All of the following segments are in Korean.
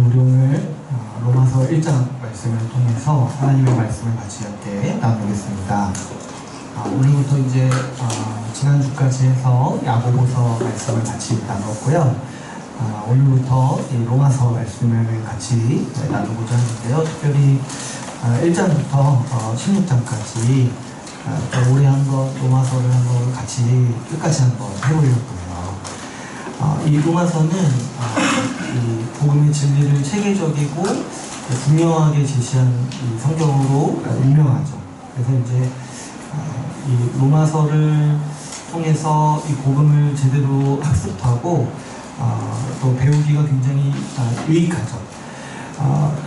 우리 오늘 로마서 1장 말씀을 통해서 하나님의 말씀을 같이 함께 나누겠습니다. 오늘부터 이제 지난주까지 해서 야고보서 말씀을 같이 나눴고요. 오늘부터 이 로마서 말씀을 같이 나누고자 하는데요. 특별히 1장부터 16장까지 올해 한번 로마서를 한번 같이 끝까지 한번 해보려고요. 이 로마서는 이 복음의 진리를 체계적이고 분명하게 제시한 이 성경으로 유명하죠. 그래서 이제 이 로마서를 통해서 이 복음을 제대로 학습하고 또 배우기가 굉장히 유익하죠.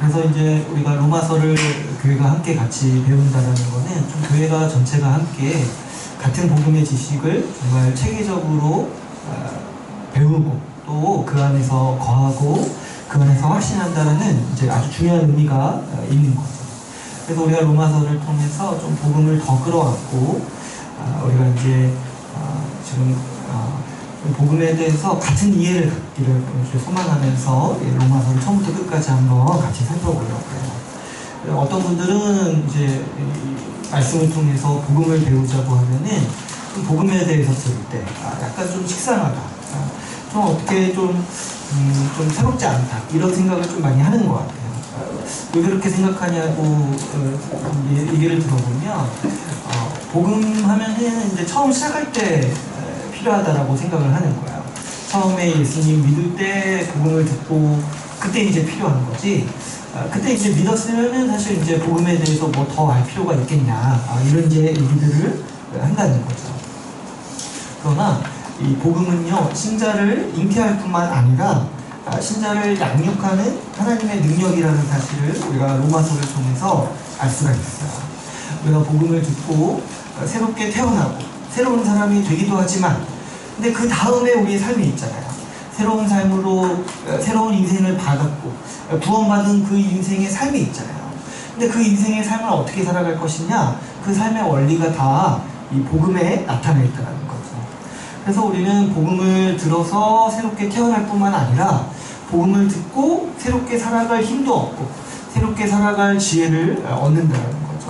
그래서 이제 우리가 로마서를 교회가 함께 같이 배운다는 거는 좀 교회가 전체가 함께 같은 복음의 지식을 정말 체계적으로 배우고 또 그 안에서 거하고 그 안에서 확신한다는 이제 아주 중요한 의미가 있는 거죠. 그래서 우리가 로마서를 통해서 좀 복음을 더 끌어안고 우리가 이제 지금 복음에 대해서 같은 이해를 갖기를 소망하면서 로마서를 처음부터 끝까지 한번 같이 살펴보려고 해요. 어떤 분들은 이제 말씀을 통해서 복음을 배우자고 하면은 복음에 대해서 들을 때 약간 좀 식상하다, 좀 어떻게 좀 새롭지 않다, 이런 생각을 좀 많이 하는 것 같아요. 왜 그렇게 생각하냐고 얘기를 들어보면 복음 하면은 이제 처음 시작할 때 필요하다라고 생각을 하는 거예요. 처음에 예수님 믿을 때 복음을 듣고 그때 이제 필요한 거지. 그때 이제 믿었으면은 사실 이제 복음에 대해서 뭐 더 알 필요가 있겠냐, 이런 이제 얘기들을 한다는 거죠. 그러나 이 복음은요, 신자를 잉태할 뿐만 아니라 신자를 양육하는 하나님의 능력이라는 사실을 우리가 로마서를 통해서 알 수가 있어요. 우리가 복음을 듣고 새롭게 태어나고 새로운 사람이 되기도 하지만, 근데 그 다음에 우리의 삶이 있잖아요. 새로운 삶으로 새로운 인생을 받았고 구원받은 그 인생의 삶이 있잖아요. 근데 그 인생의 삶을 어떻게 살아갈 것이냐, 그 삶의 원리가 다 이 복음에 나타나 있다는 거죠. 그래서 우리는 복음을 들어서 새롭게 태어날 뿐만 아니라 복음을 듣고 새롭게 살아갈 힘도 얻고 새롭게 살아갈 지혜를 얻는다는 거죠.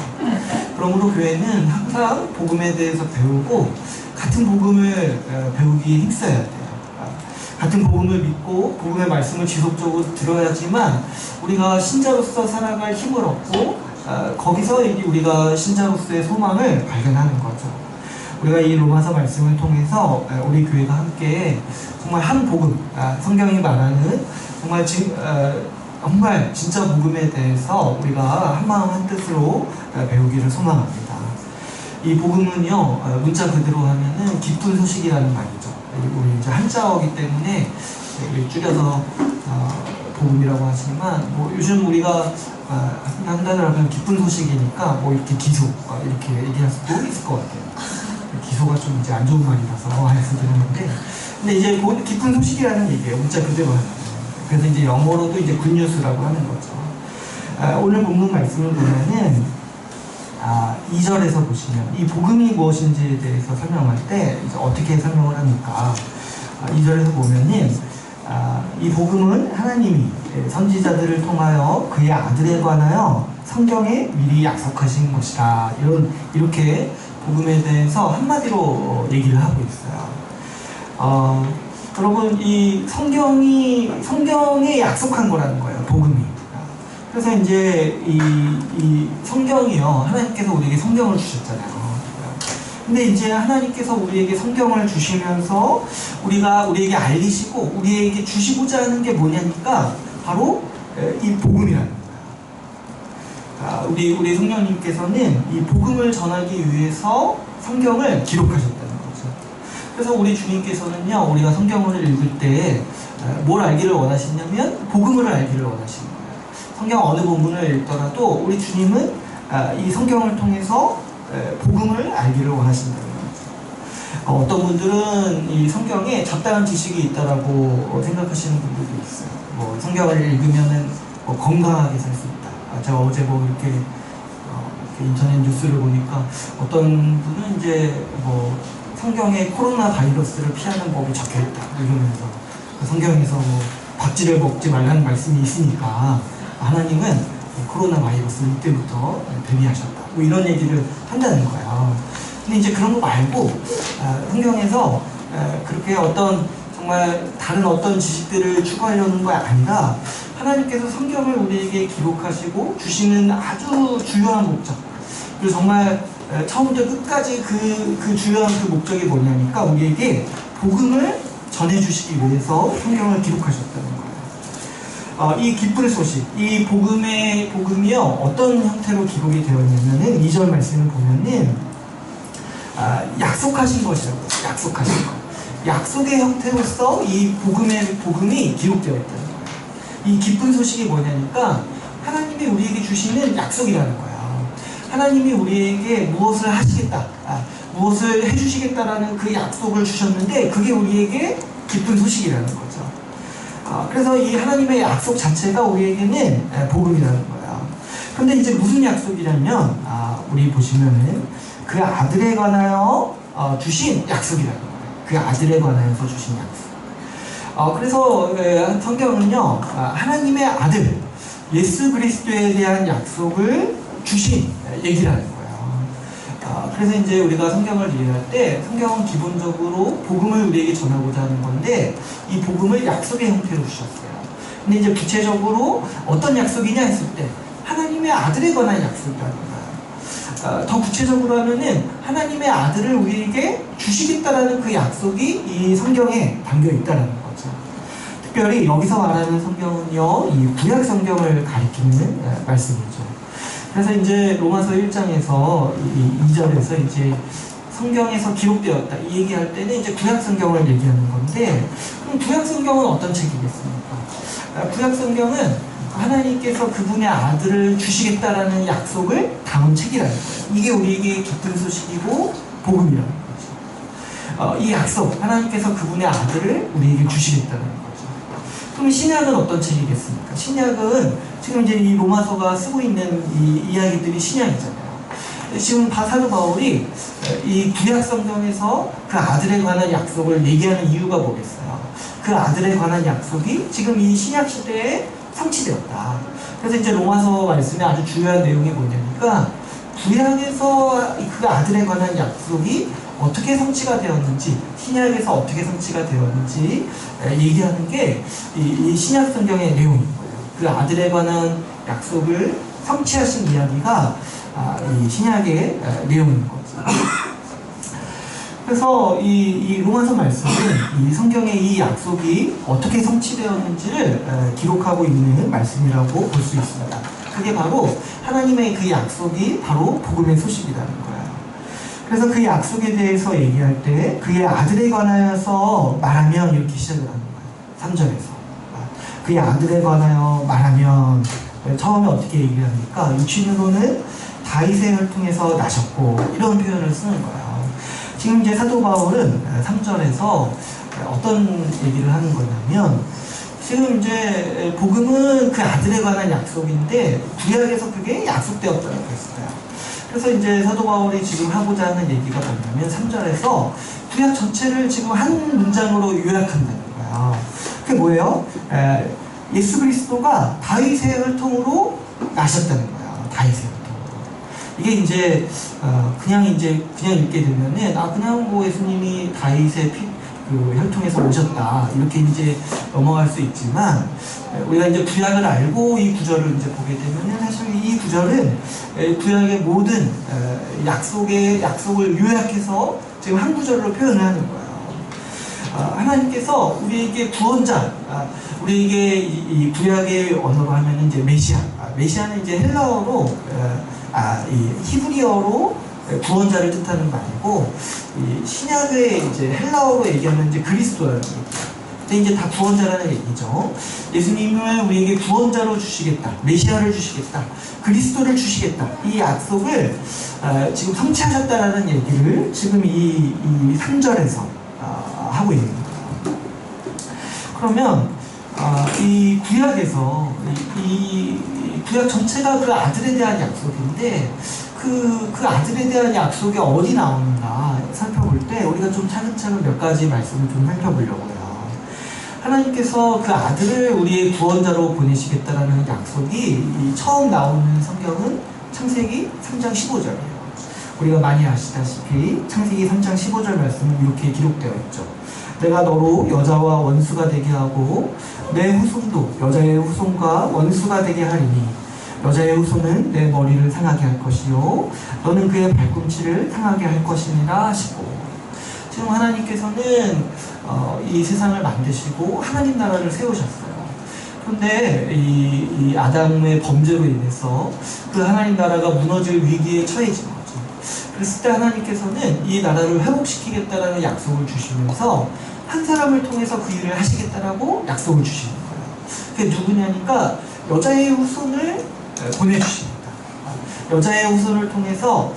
그러므로 교회는 항상 복음에 대해서 배우고 같은 복음을 배우기에 힘써야 돼요. 같은 복음을 믿고 복음의 말씀을 지속적으로 들어야지만 우리가 신자로서 살아갈 힘을 얻고 거기서 우리가 신자로서의 소망을 발견하는 거죠. 우리가 이 로마서 말씀을 통해서 우리 교회가 함께 정말 한 복음, 성경이 말하는 정말 진짜 복음에 대해서 우리가 한마음 한뜻으로 배우기를 소망합니다. 이 복음은요, 문자 그대로 하면은 기쁜 소식이라는 말이죠. 우리 이제 한자어기 때문에 줄여서 복음이라고 하지만, 뭐 요즘 우리가 한 단어로 하면 기쁜 소식이니까 뭐 이렇게 기소 이렇게 얘기할 수도 있을 것 같아요. 기소가 좀 이제 안 좋은 말이라서 해서 드렸는데, 근데 이제 기쁜 소식이라는 얘기예요. 문자 그대로 하면. 그래서 이제 영어로도 이제 굿뉴스라고 하는 거죠. 오늘 본문 말씀을 보면은 2절에서 보시면 이 복음이 무엇인지에 대해서 설명할 때 이제 어떻게 설명을 합니까? 2절에서 보면은 이 복음은 하나님이 선지자들을 통하여 그의 아들에 관하여 성경에 미리 약속하신 것이다, 이렇게 복음에 대해서 한마디로 얘기를 하고 있어요. 여러분, 이 성경에 약속한 거라는 거예요, 복음이. 그래서 이제 이 성경이요, 하나님께서 우리에게 성경을 주셨잖아요. 근데 이제 하나님께서 우리에게 성경을 주시면서 우리에게 알리시고 우리에게 주시고자 하는 게 뭐냐니까 바로 이 복음이라는 거예요. 우리 성령님께서는 이 복음을 전하기 위해서 성경을 기록하셨다는 거죠. 그래서 우리 주님께서는요, 우리가 성경을 읽을 때 뭘 알기를 원하시냐면 복음을 알기를 원하시는 거예요. 성경 어느 본문을 읽더라도 우리 주님은 이 성경을 통해서 복음을 알기를 원하신다는 거죠. 어떤 분들은 이 성경에 잡다한 지식이 있다라고 생각하시는 분들도 있어요. 뭐 성경을 읽으면은 뭐 건강하게 살 수 있다. 제가 어제 뭐 이렇게 인터넷 뉴스를 보니까 어떤 분은 이제 뭐 성경에 코로나 바이러스를 피하는 법이 적혀있다 이러면서 성경에서 뭐 박쥐를 먹지 말라는 말씀이 있으니까 하나님은 코로나 바이러스를 이때부터 대비하셨다. 뭐 이런 얘기를 한다는 거예요. 근데 이제 그런 거 말고 성경에서 그렇게 어떤 정말 다른 어떤 지식들을 추구하려는 거 아니라 하나님께서 성경을 우리에게 기록하시고 주시는 아주 주요한 목적, 그리고 정말 처음부터 끝까지 그 주요한 그 목적이 뭐냐니까 우리에게 복음을 전해주시기 위해서 성경을 기록하셨다는 거예요. 이 기쁜 소식, 이 복음이요 어떤 형태로 기록이 되어 있냐면은 2절 말씀을 보면은 약속하신 것이라고, 약속하신 것. 약속의 형태로서 이 복음이 기록되어 있다는 거예요. 이 기쁜 소식이 뭐냐니까 하나님이 우리에게 주시는 약속이라는 거예요. 하나님이 우리에게 무엇을 하시겠다, 무엇을 해주시겠다라는 그 약속을 주셨는데 그게 우리에게 기쁜 소식이라는 거죠. 그래서 이 하나님의 약속 자체가 우리에게는 복음이라는 거예요. 그런데 이제 무슨 약속이냐면 우리 보시면은 그 아들에 관하여 주신 약속이라는 거예요. 그 아들에 관하여서 주신 약속. 그래서 성경은요 하나님의 아들 예수 그리스도에 대한 약속을 주신 얘기라는 거예요. 그래서 이제 우리가 성경을 이해할 때 성경은 기본적으로 복음을 우리에게 전하고자 하는 건데 이 복음을 약속의 형태로 주셨어요. 근데 이제 구체적으로 어떤 약속이냐 했을 때 하나님의 아들에 관한 약속이라는 거예요. 더 구체적으로 하면은 하나님의 아들을 우리에게 주시겠다라는 그 약속이 이 성경에 담겨 있다는 거죠. 특별히 여기서 말하는 성경은요, 이 구약 성경을 가리키는 말씀이죠. 그래서 이제 로마서 1장에서 2절에서 이제 성경에서 기록되었다 이 얘기할 때는 이제 구약 성경을 얘기하는 건데, 그럼 구약 성경은 어떤 책이겠습니까? 구약 성경은 하나님께서 그분의 아들을 주시겠다라는 약속을 담은 책이라는 거예요. 이게 우리에게 기쁜 소식이고 복음이라는 거죠. 이 약속, 하나님께서 그분의 아들을 우리에게 주시겠다는 거죠. 그럼 신약은 어떤 책이겠습니까? 신약은 지금 이제 이 로마서가 쓰고 있는 이 이야기들이 신약이잖아요. 지금 사도 바울이 이 구약 성경에서 그 아들에 관한 약속을 얘기하는 이유가 뭐겠어요? 그 아들에 관한 약속이 지금 이 신약 시대에 성취되었다. 그래서 이제 로마서 말씀에 아주 중요한 내용이 뭐냐니까 구약에서 그 아들에 관한 약속이 어떻게 성취가 되었는지, 신약에서 어떻게 성취가 되었는지 얘기하는 게 이 신약 성경의 내용인 거예요. 그 아들에 관한 약속을 성취하신 이야기가 이 신약의 내용인 거죠. 그래서 이 로마서 말씀은 이 성경의 이 약속이 어떻게 성취되었는지를 기록하고 있는 말씀이라고 볼 수 있습니다. 그게 바로 하나님의 그 약속이 바로 복음의 소식이라는 거예요. 그래서 그 약속에 대해서 얘기할 때 그의 아들에 관하여서 말하면 이렇게 시작을 하는 거예요. 3절에서 그의 아들에 관하여 말하면 처음에 어떻게 얘기를 합니까? 육신으로는 다윗의 혈통에서 나셨고 이런 표현을 쓰는 거예요. 지금 이제 사도 바울은 3절에서 어떤 얘기를 하는 거냐면 지금 이제 복음은 그 아들에 관한 약속인데 구약에서 그게 약속되었다고 했어요. 그래서 이제 사도 바울이 지금 하고자 하는 얘기가 뭐냐면 3절에서 구약 전체를 지금 한 문장으로 요약한다는 거예요. 그게 뭐예요? 예수 그리스도가 다윗의 혈통으로 나셨다는 거예요. 다윗의 혈통으로. 이게 이제 그냥 읽게 되면은 그냥 뭐 예수님이 다윗의 그 혈통에서 오셨다 이렇게 이제 넘어갈 수 있지만 우리가 이제 구약을 알고 이 구절을 이제 보게 되면은 사실 이 구절은 구약의 모든 약속을 요약해서 지금 한 구절로 표현을 하는 거예요. 하나님께서 우리에게 구원자, 우리에게 이 구약의 언어로 하면은 이제 메시아, 메시아는 이제 헬라어로 이 히브리어로 구원자를 뜻하는 말이고, 이 신약의 이제 헬라어로 얘기하면 이제 그리스도라는 얘기죠. 근데 이제 다 구원자라는 얘기죠. 예수님을 우리에게 구원자로 주시겠다, 메시아를 주시겠다, 그리스도를 주시겠다. 이 약속을 지금 성취하셨다라는 얘기를 지금 이 3절에서 하고 있는 거예요. 그러면 이 구약에서 이 구약 전체가 그 아들에 대한 약속인데 그 아들에 대한 약속이 어디 나오는가 살펴볼 때 우리가 좀 차근차근 몇 가지 말씀을 좀 살펴보려고요. 하나님께서 그 아들을 우리의 구원자로 보내시겠다라는 약속이 처음 나오는 성경은 창세기 3장 15절이에요. 우리가 많이 아시다시피 창세기 3장 15절 말씀은 이렇게 기록되어 있죠. 내가 너로 여자와 원수가 되게 하고 내 후손도 여자의 후손과 원수가 되게 하리니 여자의 후손은 내 머리를 상하게 할 것이요 너는 그의 발꿈치를 상하게 할 것이니라 하시고, 지금 하나님께서는 이 세상을 만드시고 하나님 나라를 세우셨어요. 그런데 이 아담의 범죄로 인해서 그 하나님 나라가 무너질 위기에 처해진 거죠. 그랬을 때 하나님께서는 이 나라를 회복시키겠다라는 약속을 주시면서 한 사람을 통해서 그 일을 하시겠다라고 약속을 주시는 거예요. 그게 누구냐니까 여자의 후손을 보내주십니다. 여자의 후손을 통해서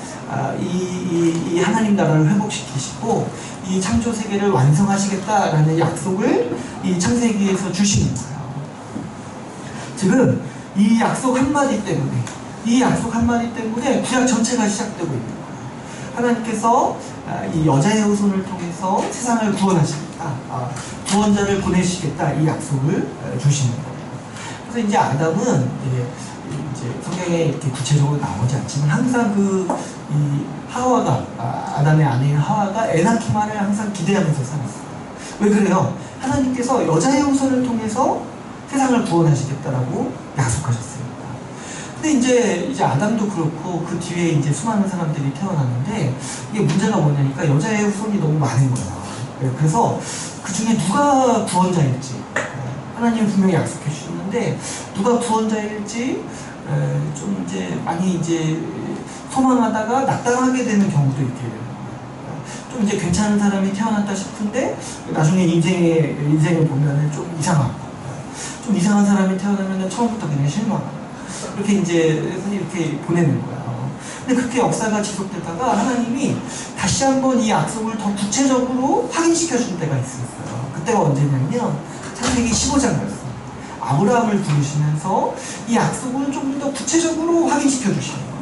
이 하나님 나라를 회복시키시고 이 창조 세계를 완성하시겠다라는 약속을 이 창세기에서 주시는 거예요. 지금 이 약속 한마디 때문에 구약 전체가 시작되고 있는 거예요. 하나님께서 이 여자의 후손을 통해서 세상을 구원하시겠다, 구원자를 보내시겠다, 이 약속을 주시는 거예요. 그래서 이제 아담은 이제 성경에 이렇게 구체적으로 나오지 않지만 항상 이 하와가, 아담의 아내인 하와가 애 낳기만을 항상 기대하면서 살았어요. 왜 그래요? 하나님께서 여자의 후손을 통해서 세상을 구원하시겠다라고 약속하셨습니다. 근데 이제 아담도 그렇고 그 뒤에 이제 수많은 사람들이 태어났는데, 이게 문제가 뭐냐니까 여자의 후손이 너무 많은 거예요. 그래서 그 중에 누가 구원자일지 하나님은 분명히 약속해 주셨는데, 누가 구원자일지 좀 이제 많이 이제 소망하다가 낙담하게 되는 경우도 있게 돼요. 좀 이제 괜찮은 사람이 태어났다 싶은데 나중에 인생을 보면은 좀 이상하고, 좀 이상한 사람이 태어나면은 처음부터 그냥 실망하고, 이렇게 이렇게 보내는 거예요. 근데 그렇게 역사가 지속되다가 하나님이 다시 한번 이 약속을 더 구체적으로 확인시켜 준 때가 있었어요. 그때가 언제냐면 창세기 15장 말씀. 아브라함을 부르시면서 이 약속을 조금 더 구체적으로 확인시켜 주시는 거예요.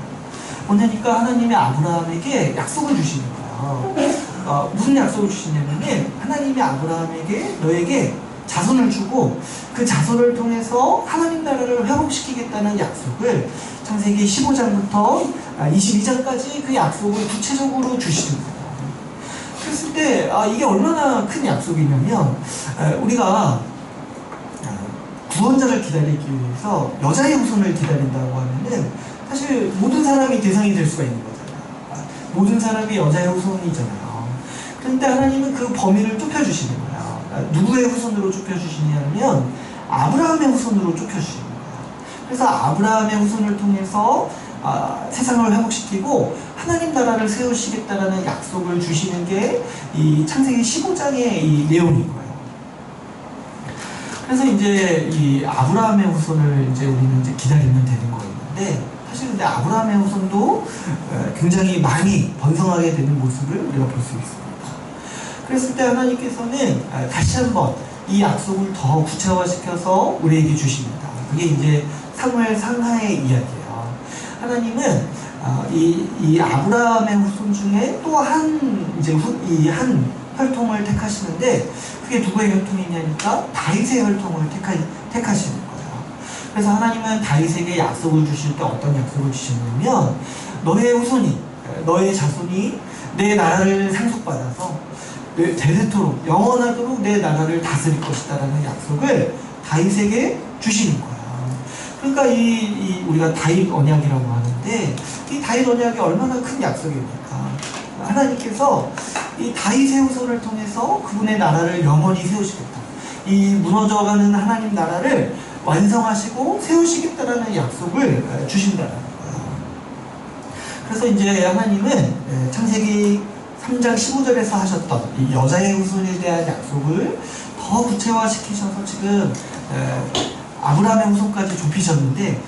뭐냐니까 하나님이 아브라함에게 약속을 주시는 거예요. 무슨 약속을 주시냐면은 하나님이 아브라함에게 너에게 자손을 주고 그 자손을 통해서 하나님 나라를 회복시키겠다는 약속을 창세기 15장부터 22장까지 그 약속을 구체적으로 주시는 거예요. 그랬을 때 이게 얼마나 큰 약속이냐면, 우리가 구원자를 기다리기 위해서 여자의 후손을 기다린다고 하면은 사실 모든 사람이 대상이 될 수가 있는 거잖아요. 모든 사람이 여자의 후손이잖아요. 그런데 하나님은 그 범위를 좁혀주시는 거예요. 누구의 후손으로 좁혀주시냐면 아브라함의 후손으로 좁혀주시는 거예요. 그래서 아브라함의 후손을 통해서 세상을 회복시키고 하나님 나라를 세우시겠다라는 약속을 주시는 게 이 창세기 15장의 이 내용인 거예요. 그래서 이제 이 아브라함의 후손을 이제 우리는 이제 기다리면 되는 거였는데, 사실 근데 아브라함의 후손도 굉장히 많이 번성하게 되는 모습을 우리가 볼 수 있습니다. 그랬을 때 하나님께서는 다시 한번 이 약속을 더 구체화시켜서 우리에게 주십니다. 그게 이제 사무엘 상하의 이야기예요. 하나님은 이 아브라함의 후손 중에 또 한 혈통을 택하시는데, 그게 누구의 혈통이냐니까 다윗의 혈통을 택하시는 거예요. 그래서 하나님은 다윗에게 약속을 주실 때 어떤 약속을 주셨냐면, 너의 후손이, 너의 자손이 내 나라를 상속받아서 대대토록 영원하도록 내 나라를 다스릴 것이다 라는 약속을 다윗에게 주시는 거예요. 그러니까 우리가 다윗 언약이라고 하는데, 이 다윗 언약이 얼마나 큰 약속입니까? 하나님께서 이 다윗의 후손을 통해서 그분의 나라를 영원히 세우시겠다, 이 무너져가는 하나님 나라를 완성하시고 세우시겠다라는 약속을 주신다는 거예요. 그래서 이제 하나님은 창세기 3장 15절에서 하셨던 이 여자의 후손에 대한 약속을 더 구체화시키셔서 지금 아브라함의 후손까지 좁히셨는데,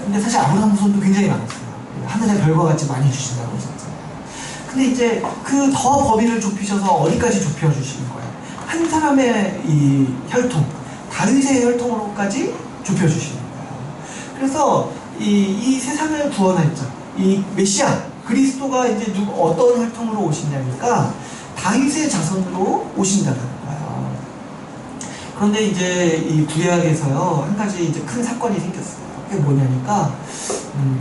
근데 사실 아브라함 후손도 굉장히 많았어요. 하늘의 별과 같이 많이 주신다고 하셨잖아요. 근데 이제 그 더 범위를 좁히셔서 어디까지 좁혀주시는 거예요? 한 사람의 이 혈통, 다윗의 혈통으로까지 좁혀주시는 거예요. 그래서 이 세상을 구원할 자, 이 메시아 그리스도가 이제 어떤 혈통으로 오시냐니까 다윗의 자손으로 오신다는 거예요. 그런데 이제 이 구약에서요, 한 가지 이제 큰 사건이 생겼어요. 그게 뭐냐니까,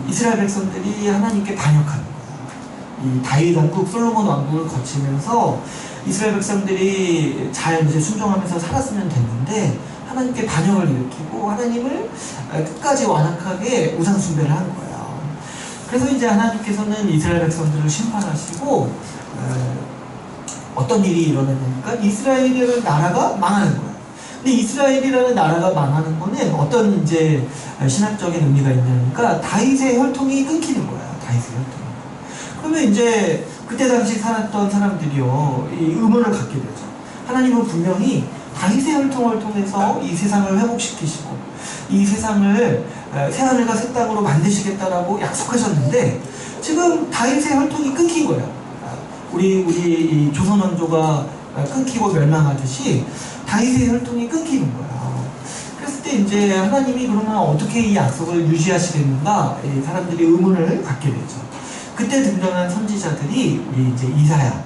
이스라엘 백성들이 하나님께 반역하는 거예요. 이 다윗 왕국, 솔로몬 왕국을 거치면서 이스라엘 백성들이 잘 이제 순종하면서 살았으면 됐는데, 하나님께 반역을 일으키고 하나님을 끝까지 완악하게 우상숭배를 한 거예요. 그래서 이제 하나님께서는 이스라엘 백성들을 심판하시고 어떤 일이 일어나니까 이스라엘이라는 나라가 망하는 거예요. 근데 이스라엘이라는 나라가 망하는 거는 어떤 이제 신학적인 의미가 있냐니까 다윗의 혈통이 끊기는 거예요. 다윗의 혈통이. 그러면 이제 그때 당시 살았던 사람들이요, 이 의문을 갖게 되죠. 하나님은 분명히 다윗의 혈통을 통해서 이 세상을 회복시키시고 이 세상을 새하늘과 새 땅으로 만드시겠다라고 약속하셨는데 지금 다윗의 혈통이 끊긴 거예요. 우리 이 조선 왕조가 끊기고 멸망하듯이 다윗의 혈통이 끊기는 거예요. 그랬을 때 이제 하나님이 그러면 어떻게 이 약속을 유지하시겠는가, 사람들이 의문을 갖게 되죠. 그때 등장한 선지자들이 우리 이제 이사야,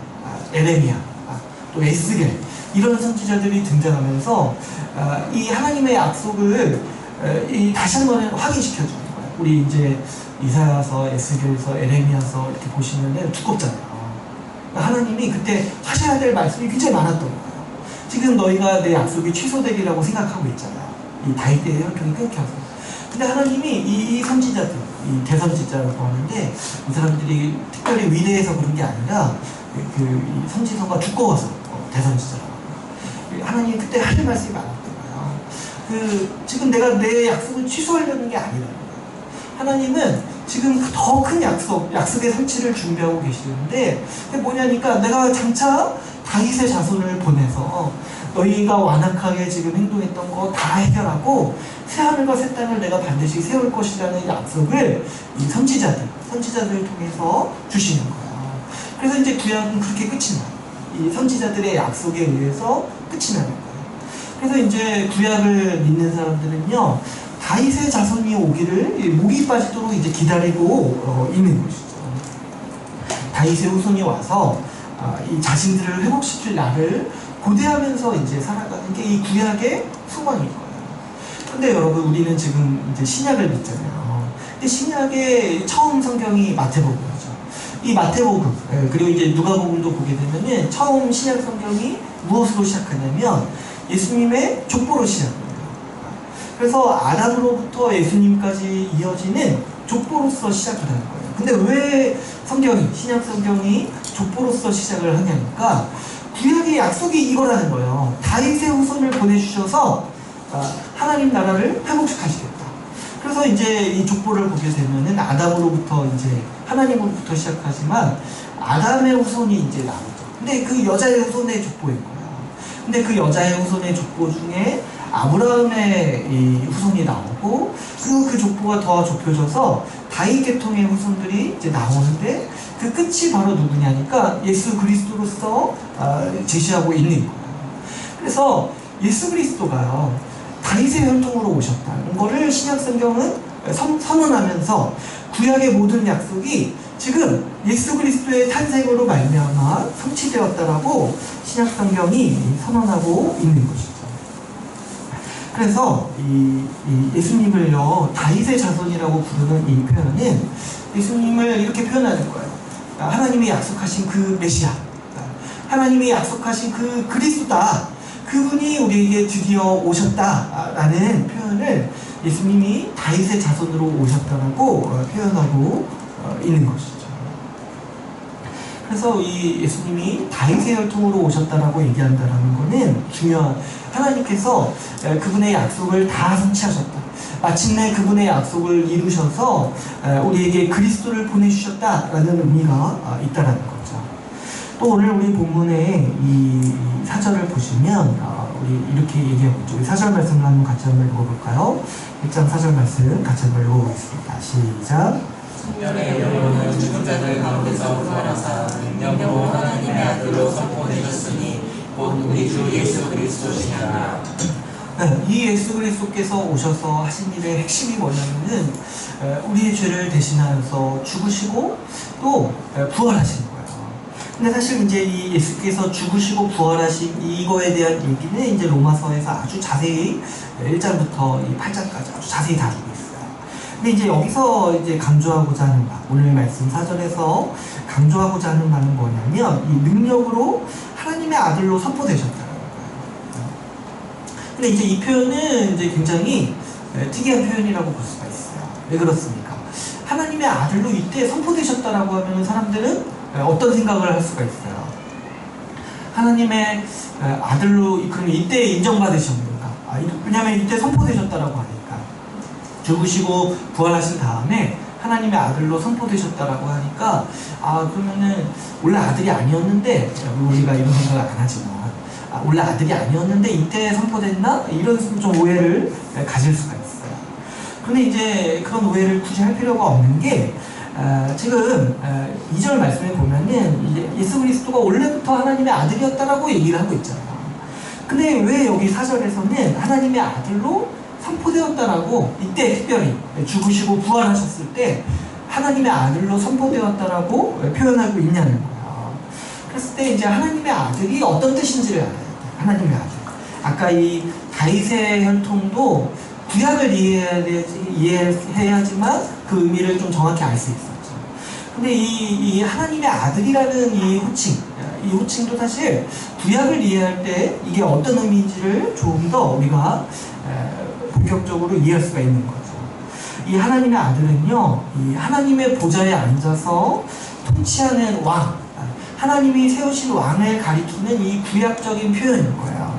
에레미야, 또 에스겔, 이런 선지자들이 등장하면서 이 하나님의 약속을 다시 한번 확인시켜주는 거예요. 우리 이제 이사야서, 에스겔서, 에레미야서 이렇게 보시면은 두껍잖아요. 하나님이 그때 하셔야 될 말씀이 굉장히 많았던 거예요. 지금 너희가 내 약속이 취소되리라고 생각하고 있잖아요. 이 다윗의 혈통이 끊겨서. 근데 하나님이 이 선지자들, 이 대선지자라고 하는데, 이 사람들이 특별히 위대해서 그런 게 아니라 이 선지서가 두꺼워서 대선지자라고 합니다. 하나님이 그때 하실 말씀이 많았던 거예요. 지금 내가 내 약속을 취소하려는 게 아니라는 거예요. 하나님은 지금 더 큰 약속의 성취를 준비하고 계시는데, 그게 뭐냐니까 내가 장차 다윗의 자손을 보내서 너희가 완악하게 지금 행동했던 거 다 해결하고 새하늘과 새 땅을 내가 반드시 세울 것이라는 약속을 이 선지자들을 통해서 주시는 거예요. 그래서 이제 구약은 그렇게 끝이 나요. 이 선지자들의 약속에 의해서 끝이 나는 거예요. 그래서 이제 구약을 믿는 사람들은요, 다윗의 자손이 오기를 목이 빠지도록 이제 기다리고 있는 것이죠. 다윗의 후손이 와서 이 자신들을 회복시킬 날을 고대하면서 이제 살아가는 게 이 구약의 소망인 거예요. 근데 여러분, 우리는 지금 이제 신약을 믿잖아요. 근데 신약의 처음 성경이 마태복음이죠. 이 마태복음, 그리고 이제 누가복음도 보게 되면은 처음 신약 성경이 무엇으로 시작하냐면 예수님의 족보로 시작합니다. 그래서 아담으로부터 예수님까지 이어지는 족보로서 시작을 하는 거예요. 근데 왜 신약 성경이 족보로서 시작을 하냐니까 구약의 약속이 이거라는 거예요. 다윗의 후손을 보내주셔서 하나님 나라를 회복시키시겠다. 그래서 이제 이 족보를 보게 되면은 아담으로부터 이제 하나님으로부터 시작하지만 아담의 후손이 이제 나오죠. 근데 그 여자의 후손의 족보인 거예요. 근데 그 여자의 후손의 족보 중에 아브라함의 이 후손이 나오고, 그리고 그 족보가 더 좁혀져서 다윗 계통의 후손들이 이제 나오는데, 그 끝이 바로 누구냐니까 예수 그리스도로서 제시하고 있는 거예요. 그래서 예수 그리스도가요, 다윗의 혈통으로 오셨다는 거를 신약 성경은 선언하면서 구약의 모든 약속이 지금 예수 그리스도의 탄생으로 말미암아 성취되었다라고 신약 성경이 선언하고 있는 것이죠. 그래서 이 예수님을요, 다윗의 자손이라고 부르는 이 표현은 예수님을 이렇게 표현하는 거예요. 하나님이 약속하신 그 메시아, 하나님이 약속하신 그 그리스도다, 그분이 우리에게 드디어 오셨다라는 표현을 예수님이 다윗의 자손으로 오셨다라고 표현하고 있는 것이죠. 그래서 이 예수님이 다윗의 혈통으로 오셨다라고 얘기한다라는 것은 중요한, 하나님께서 그분의 약속을 다 성취하셨다. 마침내 그분의 약속을 이루셔서 우리에게 그리스도를 보내주셨다라는 의미가 있다라는 거죠. 또 오늘 우리 본문의 이 사절을 보시면 우리 이렇게 얘기하고 있죠. 4절 말씀을 한번 같이 한번 읽어볼까요? 1장 4절 말씀 같이 한번 읽어보겠습니다. 시작. 성령의 영혼은 죽은 자들 가운데서 부활하사 능력으로 하나님의 아들로 선포되셨으니 곧 우리 주 예수 그리스도시니라. 이 예수 그리스도께서 오셔서 하신 일의 핵심이 뭐냐면은 우리의 죄를 대신하여서 죽으시고 또 부활하신 거예요. 근데 사실 이제 이 예수께서 죽으시고 부활하신 이거에 대한 얘기는 이제 로마서에서 아주 자세히 1장부터 8장까지 아주 자세히 다루고 있어요. 근데 이제 여기서 이제 강조하고자 하는 바, 오늘 말씀 4절에서 강조하고자 하는 바는 뭐냐면 이 능력으로 하나님의 아들로 선포되셨다는 거예요. 근데 이제 이 표현은 이제 굉장히 특이한 표현이라고 볼 수가 있어요. 왜 그렇습니까? 하나님의 아들로 이때 선포되셨다라고 하면 사람들은 어떤 생각을 할 수가 있어요? 하나님의 아들로 그러면 이때 인정받으셨는가? 왜냐하면 이때 선포되셨다라고 하니까 죽으시고 부활하신 다음에 하나님의 아들로 선포되셨다라고 하니까 그러면은 원래 아들이 아니었는데 우리가 이런 생각을 안 하지만 원래 아들이 아니었는데 이때 선포됐나? 이런 좀 오해를 가질 수가 있어요. 그런데 이제 그런 오해를 굳이 할 필요가 없는 게 지금 2절 말씀에 보면은 예수 그리스도가 원래부터 하나님의 아들이었다라고 얘기를 하고 있잖아요. 근데 왜 여기 4절에서는 하나님의 아들로 선포되었다라고 이때 특별히 죽으시고 부활하셨을 때 하나님의 아들로 선포되었다라고 표현하고 있냐는 거예요. 그랬을 때 이제 하나님의 아들이 어떤 뜻인지를 알아야 돼요. 하나님의 아들. 아까 이 다윗의 혈통도 구약을 이해해야지만 그 의미를 좀 정확히 알 수 있었죠. 근데 이 하나님의 아들이라는 이 호칭도 사실 구약을 이해할 때 이게 어떤 의미인지를 조금 더 우리가 본격적으로 이해할 수가 있는 거죠. 이 하나님의 아들은요, 이 하나님의 보좌에 앉아서 통치하는 왕, 하나님이 세우신 왕을 가리키는 이 구약적인 표현인 거예요.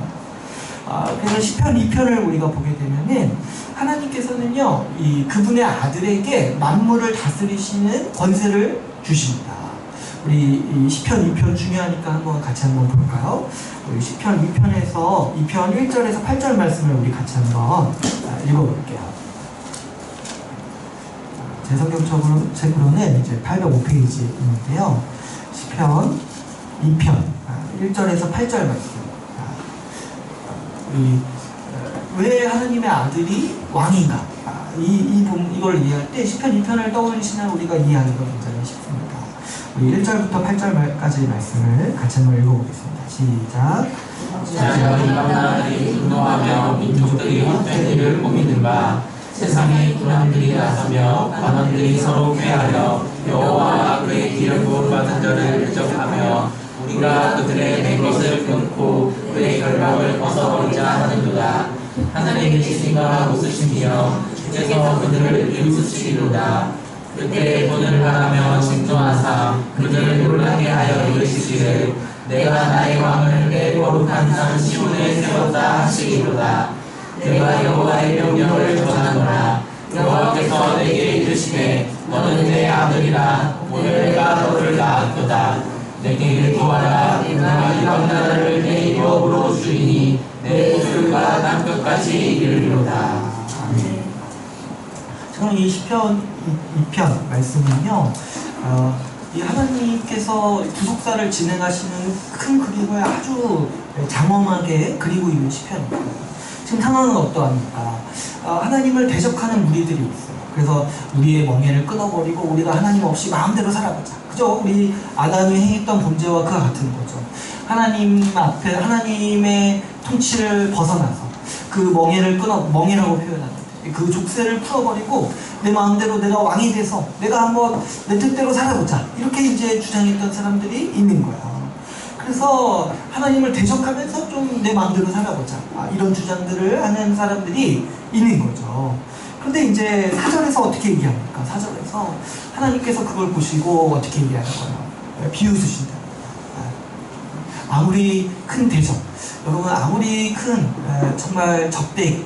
그래서 시편 2편을 우리가 보게 되면은 하나님께서는요, 그분의 아들에게 만물을 다스리시는 권세를 주십니다. 우리 이 시편 2편 중요하니까 같이 한번 볼까요? 우리 시편 2편에서 2편 1절에서 8절 말씀을 우리 같이 한번 읽어볼게요. 제 성경책으로는 이제 805페이지인데요. 시편 2편 1절에서 8절 말씀. 왜 하나님의 아들이 왕인가? 이걸 이해할 때 시편 2편을 떠올리시면 우리가 이해하기가 굉장히 쉽습니다. 우리 1절부터 8절까지 말씀을 같이 한번 읽어보겠습니다. 시작. 자녀들이 분노하며 민족들이 헛된 일을 꾸미는가? 세상의 군왕들이 나서며 관원들이 서로 꾀하여 여호와와 그의 길을 구원받은 자를 대적하며 우리가 그들의 내 것을 끊고 그의 결박을 벗어버리자 하는도다. 하늘에 계시니가 웃으시며 주께서 그들을 비웃으시리로다. 그때 본을 바라며 징조하사 그들을 놀라게 하여 이르시기를 내가 나의 왕을 내 거룩한 산 시온에 세웠다 하시기로다. 내가 여호와의 명령을 전하노라. 여호와께서 내게 이르시되 너는 내 아들이라. 오늘 내가 너를 낳았도다. 내게 일구하라. 내가 이런 나라를 내 유업으로 주이니 내 구슬과 땅끝까지 이르리로다. 저는 이 시편 2편 말씀은요, 이 하나님께서 구속사를 진행하시는 큰 그림을 아주 장엄하게 그리고 있는 시편입니다. 지금 상황은 어떠합니까? 하나님을 대적하는 무리들이 있어요. 그래서 우리의 멍에를 끊어버리고 우리가 하나님 없이 마음대로 살아보자. 그죠? 우리 아담이 행했던 범죄와 그와 같은 거죠. 하나님 앞에 하나님의 통치를 벗어나서 그 멍에라고 표현하는데 그 족쇄를 풀어버리고 내 마음대로 내가 왕이 돼서 내가 한번 내 뜻대로 살아보자. 이렇게 이제 주장했던 사람들이 있는 거예요. 그래서 하나님을 대적하면서 좀 내 마음대로 살아보자. 이런 주장들을 하는 사람들이 있는 거죠. 그런데 이제 4절에서 어떻게 얘기합니까? 4절에서 하나님께서 그걸 보시고 어떻게 얘기하는 거예요? 비웃으신다. 아무리 큰 대적, 여러분 아무리 큰 정말 적대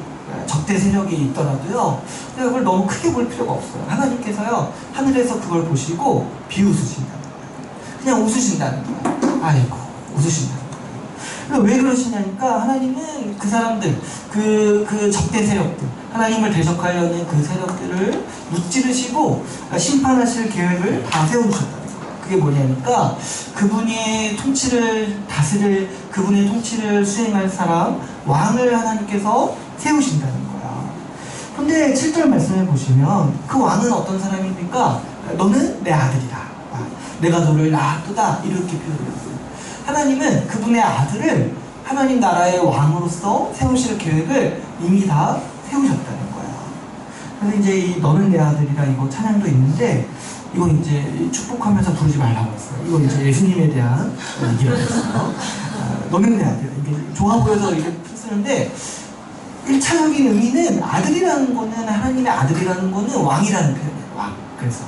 세력이 있더라도요, 그걸 너무 크게 볼 필요가 없어요. 하나님께서요, 하늘에서 그걸 보시고 비웃으신다는 거예요. 그냥 웃으신다는 거예요. 아이고, 웃으신다는 거예요. 왜 그러시냐니까, 하나님은 그 사람들, 그 적대 세력들, 하나님을 대적하려는 그 세력들을 무찌르시고 심판하실 계획을 다 세워주셨다는 거예요. 그게 뭐냐니까, 그분의 통치를 수행할 사람, 왕을 하나님께서 세우신다는 거야. 근데 7절 말씀해 보시면 그 왕은 어떤 사람입니까? 너는 내 아들이다. 내가 너를 낳았도다 이렇게 표현했어요. 하나님은 그분의 아들을 하나님 나라의 왕으로서 세우실 계획을 이미 다 세우셨다는 거예요. 그래서 이제 이 너는 내 아들이라 이거 찬양도 있는데 이건 이제 축복하면서 부르지 말라고 했어요. 이거 이제 예수님에 대한 얘기라고 했어요. 너는 내 아들. 이게 좋아 보여서 이렇게 쓰는데 1차적인 의미는 아들이라는 거는 하나님의 아들이라는 거는 왕이라는 표현이에요. 왕. 그래서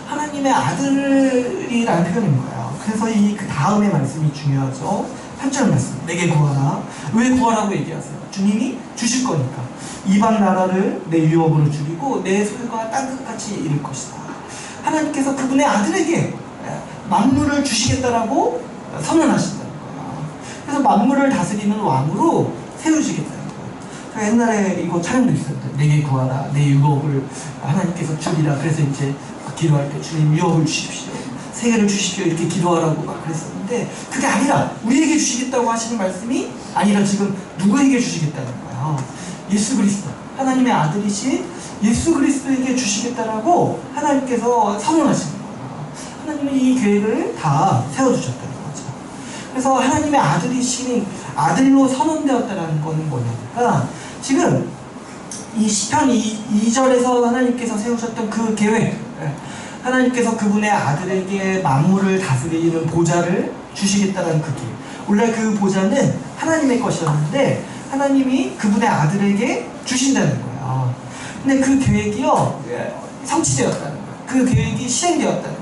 하나님의 아들이라는 표현인 거예요. 그래서 이 그 다음의 말씀이 중요하죠. 8절 말씀. 내게 구하라. 왜 구하라고 얘기하세요? 주님이 주실 거니까. 이방 나라를 내 유업으로 줄이고 내 소유가 땅끝같이 이를 것이다. 하나님께서 그분의 아들에게 만물을 주시겠다라고 선언하신다는 거예요. 그래서 만물을 다스리는 왕으로 세우시겠다는 거예요. 옛날에 이거 촬영도 있었는데 내게 구하라. 내 유업을 하나님께서 주리라. 그래서 이제 기도할 때 주님 유업을 주십시오. 세계를 주십시오. 이렇게 기도하라고 막 그랬었는데 그게 아니라 우리에게 주시겠다고 하시는 말씀이 아니라 지금 누구에게 주시겠다는 거예요. 예수 그리스도. 하나님의 아들이신 예수 그리스도에게 주시겠다라고 하나님께서 선언하시는 거예요. 하나님은 이 계획을 다 세워주셨다는 거죠. 그래서 하나님의 아들이신 아들로 선언되었다는 것은 뭐냐니까 지금 이 시편 2절에서 하나님께서 세우셨던 그 계획, 하나님께서 그분의 아들에게 만물을 다스리는 보좌를 주시겠다는 그 계획. 원래 그 보좌는 하나님의 것이었는데 하나님이 그분의 아들에게 주신다는 거예요. 근데 그 계획이요 성취되었다는 거예요. 그 계획이 실행되었다는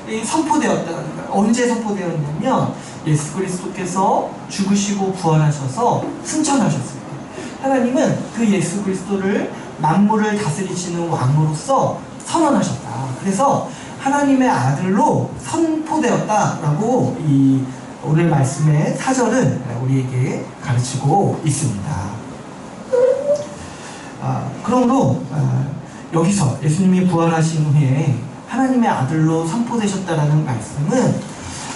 거예요. 선포되었다는 거예요. 언제 선포되었냐면 예수 그리스도께서 죽으시고 부활하셔서 승천하셨을 때 하나님은 그 예수 그리스도를 만물을 다스리시는 왕으로서 선언하셨다. 그래서 하나님의 아들로 선포되었다라고 이 오늘 말씀의 4절은 우리에게 가르치고 있습니다. 그러므로 여기서 예수님이 부활하신 후에 하나님의 아들로 선포되셨다라는 말씀은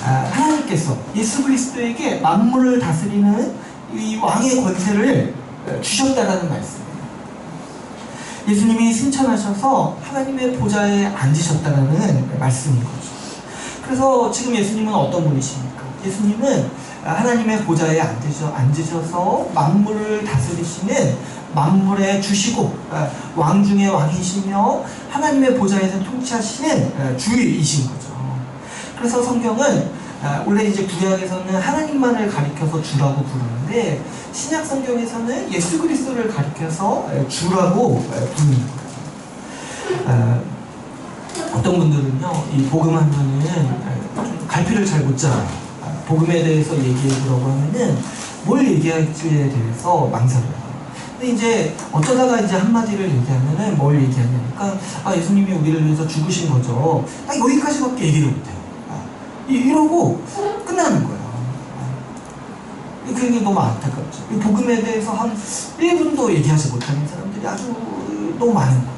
하나님께서 예수 그리스도에게 만물을 다스리는 이 왕의 권세를 주셨다라는 말씀이에요. 예수님이 승천하셔서 하나님의 보좌에 앉으셨다는 말씀인 거죠. 그래서 지금 예수님은 어떤 분이십니까? 예수님은 하나님의 보좌에 앉으셔서 만물을 다스리시는 만물의 주시고 왕 중의 왕이시며 하나님의 보좌에서 통치하시는 주이신 거죠. 그래서 성경은 원래 이제 구약에서는 하나님만을 가리켜서 주라고 부르는데 신약 성경에서는 예수 그리스도를 가리켜서 주라고 부르는 거예요. 어떤 분들은요, 이 복음하면은 좀 갈피를 잘 못 잡아요. 복음에 대해서 얘기해보라고 하면은 뭘 얘기할지에 대해서 망설여요. 근데 이제 어쩌다가 이제 한마디를 얘기하면은 뭘 얘기하냐니까 예수님이 우리를 위해서 죽으신 거죠. 딱 여기까지밖에 얘기를 못해요. 이러고 끝나는 거예요. 그게 너무 안타깝죠. 복음에 대해서 한 1분도 얘기하지 못하는 사람들이 아주 너무 많은 거예요.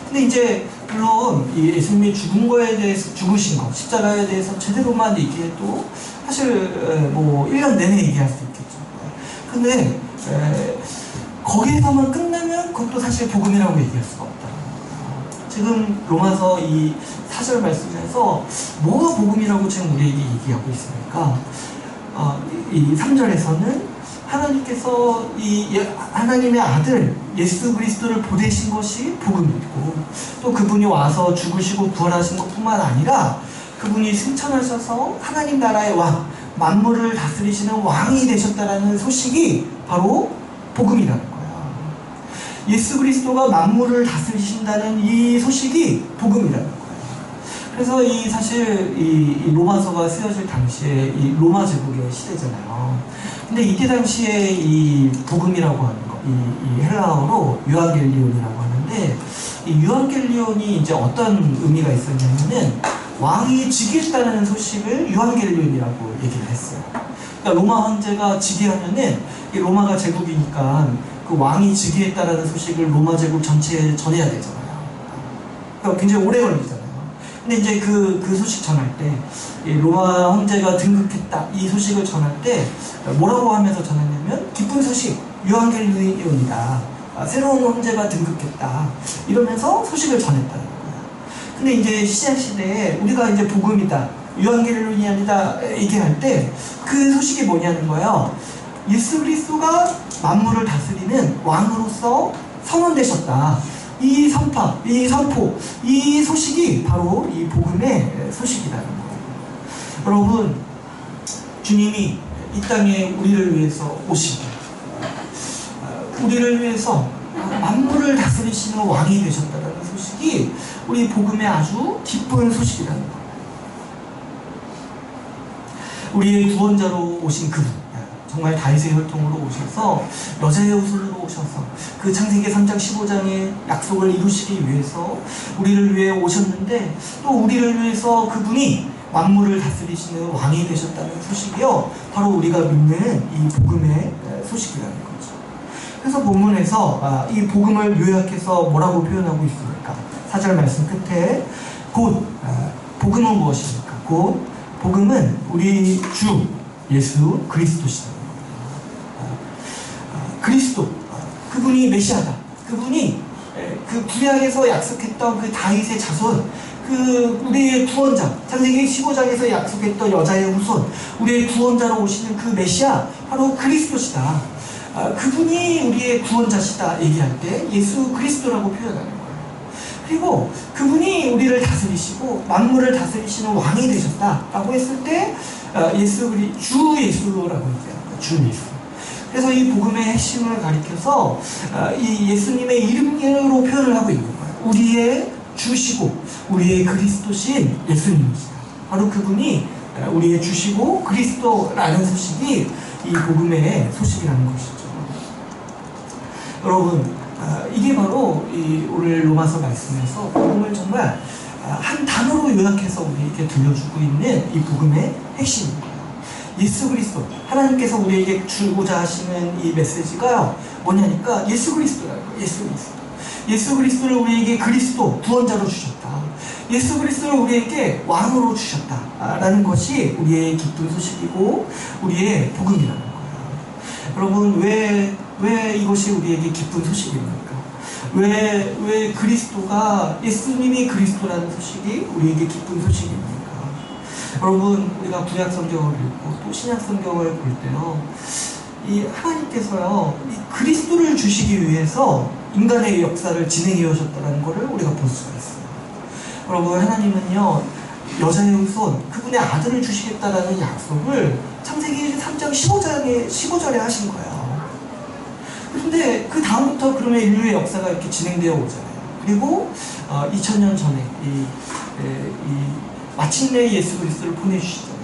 근데 이제 물론 이 예수님이 죽은 거에 대해서 죽으신 거, 십자가에 대해서 제대로만 얘기해도 사실 뭐 1년 내내 얘기할 수 있겠죠. 근데 거기에서만 끝나면 그것도 사실 복음이라고 얘기할 수가 없다. 지금 로마서 이 4절 말씀에서 뭐가 복음이라고 지금 우리에게 얘기하고 있습니까? 이 3절에서는 하나님께서 하나님의 아들 예수 그리스도를 보내신 것이 복음이고 또 그분이 와서 죽으시고 부활하신 것뿐만 아니라 그분이 승천하셔서 하나님 나라의 왕, 만물을 다스리시는 왕이 되셨다라는 소식이 바로 복음이라는 거예요. 예수 그리스도가 만물을 다스리신다는 이 소식이 복음이라는 거예요. 그래서 사실 이 로마서가 쓰여질 당시에 이 로마 제국의 시대잖아요. 근데 이때 당시에 이 복음이라고 하는 거, 이 헬라어로 유앙겔리온이라고 하는데 이 유앙겔리온이 이제 어떤 의미가 있었냐면은 왕이 즉위했다는 소식을 유앙겔리온이라고 얘기를 했어요. 그러니까 로마 황제가 즉위하면은 이 로마가 제국이니까 그 왕이 즉위했다라는 소식을 로마 제국 전체에 전해야 되잖아요. 그러니까 굉장히 오래 걸리잖아요. 근데 이제 그 소식 전할 때, 이 로마 황제가 등극했다, 이 소식을 전할 때, 뭐라고 하면서 전했냐면, 기쁜 소식, 유앙겔리온이다. 새로운 황제가 등극했다. 이러면서 소식을 전했다는 거예요. 근데 이제 시작 시대에 우리가 이제 복음이다, 유한계를론이다 얘기할 때 그 소식이 뭐냐는 거예요. 예수 그리스도가 만물을 다스리는 왕으로서 선언되셨다. 이 선파, 이 선포, 이 소식이 바로 이 복음의 소식이라는 거예요. 여러분, 주님이 이 땅에 우리를 위해서 오시고 우리를 위해서 만물을 다스리시는 왕이 되셨다는 소식이 우리 복음의 아주 기쁜 소식이라는 거예요. 우리의 구원자로 오신 그분, 정말 다윗의 혈통으로 오셔서 여자의 후손으로 오셔서 그 창세기 3장 15장의 약속을 이루시기 위해서 우리를 위해 오셨는데, 또 우리를 위해서 그분이 만물을 다스리시는 왕이 되셨다는 소식이요, 바로 우리가 믿는 이 복음의 소식이라는 거죠. 그래서 본문에서 이 복음을 요약해서 뭐라고 표현하고 있습니까? 4절 말씀 끝에 곧 복음은 무엇입니까? 곧 복음은 우리 주 예수 그리스도시다. 그리스도, 그분이 메시아다. 그분이 그 구약에서 약속했던 그 다윗의 자손, 그 우리의 구원자, 창세기 15장에서 약속했던 여자의 후손, 우리의 구원자로 오시는 그 메시아, 바로 그리스도시다. 그분이 우리의 구원자시다 얘기할 때 예수 그리스도라고 표현하는 거예요. 그리고 그분이 우리를 다스리시고 만물을 다스리시는 왕이 되셨다라고 했을 때 주 예수라고 얘기합니다. 주 예수. 그래서 이 복음의 핵심을 가리켜서 이 예수님의 이름으로 표현을 하고 있는 거예요. 우리의 주시고 우리의 그리스도신 예수님이시다. 바로 그분이 우리의 주시고 그리스도라는 소식이 이 복음의 소식이라는 것이죠. 여러분, 이게 바로 이 오늘 로마서 말씀에서 복음을 정말 한 단어로 요약해서 우리에게 들려주고 있는 이 복음의 핵심입니다. 예수 그리스도, 하나님께서 우리에게 주고자 하시는 이 메시지가요, 뭐냐니까 예수 그리스도라는 거예요. 예수 그리스도. 예수 그리스도를 우리에게 그리스도, 구원자로 주셨다. 예수 그리스도를 우리에게 왕으로 주셨다라는 것이 우리의 기쁜 소식이고 우리의 복음이라는 거예요. 여러분, 왜 이것이 우리에게 기쁜 소식입니까? 왜 그리스도가, 예수님이 그리스도라는 소식이 우리에게 기쁜 소식입니까? 여러분, 우리가 구약 성경을 읽고 또 신약 성경을 볼 때요, 이 하나님께서요, 이 그리스도를 주시기 위해서 인간의 역사를 진행해 오셨다는 것을 우리가 볼 수가 있어요. 여러분, 하나님은요, 여자의 후손, 그분의 아들을 주시겠다라는 약속을 창세기 3장 15절에 하신 거예요. 그런데 그 다음부터 그러면 인류의 역사가 이렇게 진행되어 오잖아요. 그리고 2000년 전에 마침내 예수 그리스도를 보내주시잖아요.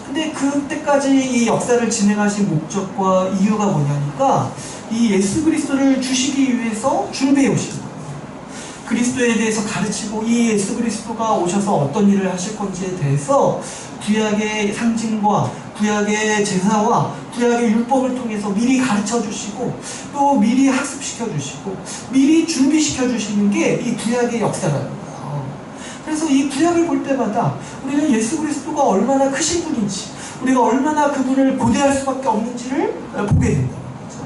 근데 그때까지 이 역사를 진행하신 목적과 이유가 뭐냐니까 이 예수 그리스도를 주시기 위해서 준비해 오신 거예요. 그리스도에 대해서 가르치고 이 예수 그리스도가 오셔서 어떤 일을 하실 건지에 대해서 구약의 상징과 구약의 제사와 구약의 율법을 통해서 미리 가르쳐 주시고 또 미리 학습시켜 주시고 미리 준비시켜 주시는 게 이 구약의 역사라는 거예요. 그래서 이 구약을 볼 때마다 우리는 예수 그리스도가 얼마나 크신 분인지, 우리가 얼마나 그분을 고대할 수밖에 없는지를 보게 된다는 거죠.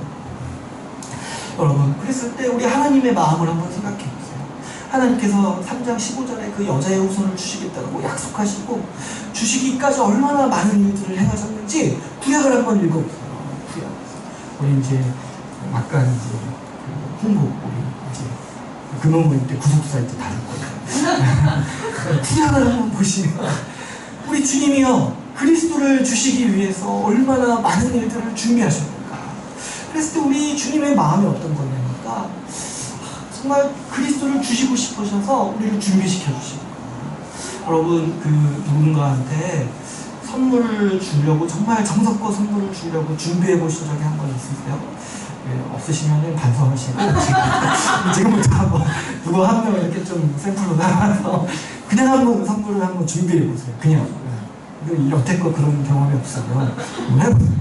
여러분, 그랬을 때 우리 하나님의 마음을 한번 생각해 보세요. 하나님께서 3장 15절에 그 여자의 후손을 주시겠다고 약속하시고 주시기까지 얼마나 많은 일들을 행하셨는지 구약을 한번 읽어보세요. 구약. 우리 이제 약간 이제 홍보, 우리 이제 금요 모임 때 구속사일 때 다룰 거예요. 구약을 한번 보시면 우리 주님이요, 그리스도를 주시기 위해서 얼마나 많은 일들을 준비하셨는가. 그랬을 때 우리 주님의 마음이 어떤 거냐니까 정말 그리스도를 주시고 싶으셔서 우리를 준비시켜 주시고, 여러분, 그 누군가한테 선물을 주려고 정말 정성껏 선물을 주려고 준비해 보신 적이 한 번 있으세요? 네, 없으시면은 반성하시고 지금부터 한번 누구 한 명 이렇게 좀 샘플로 나와서 그냥 한번 선물을 한번 준비해 보세요. 그냥 여태껏 그런 경험이 없으면 한번 해보세요.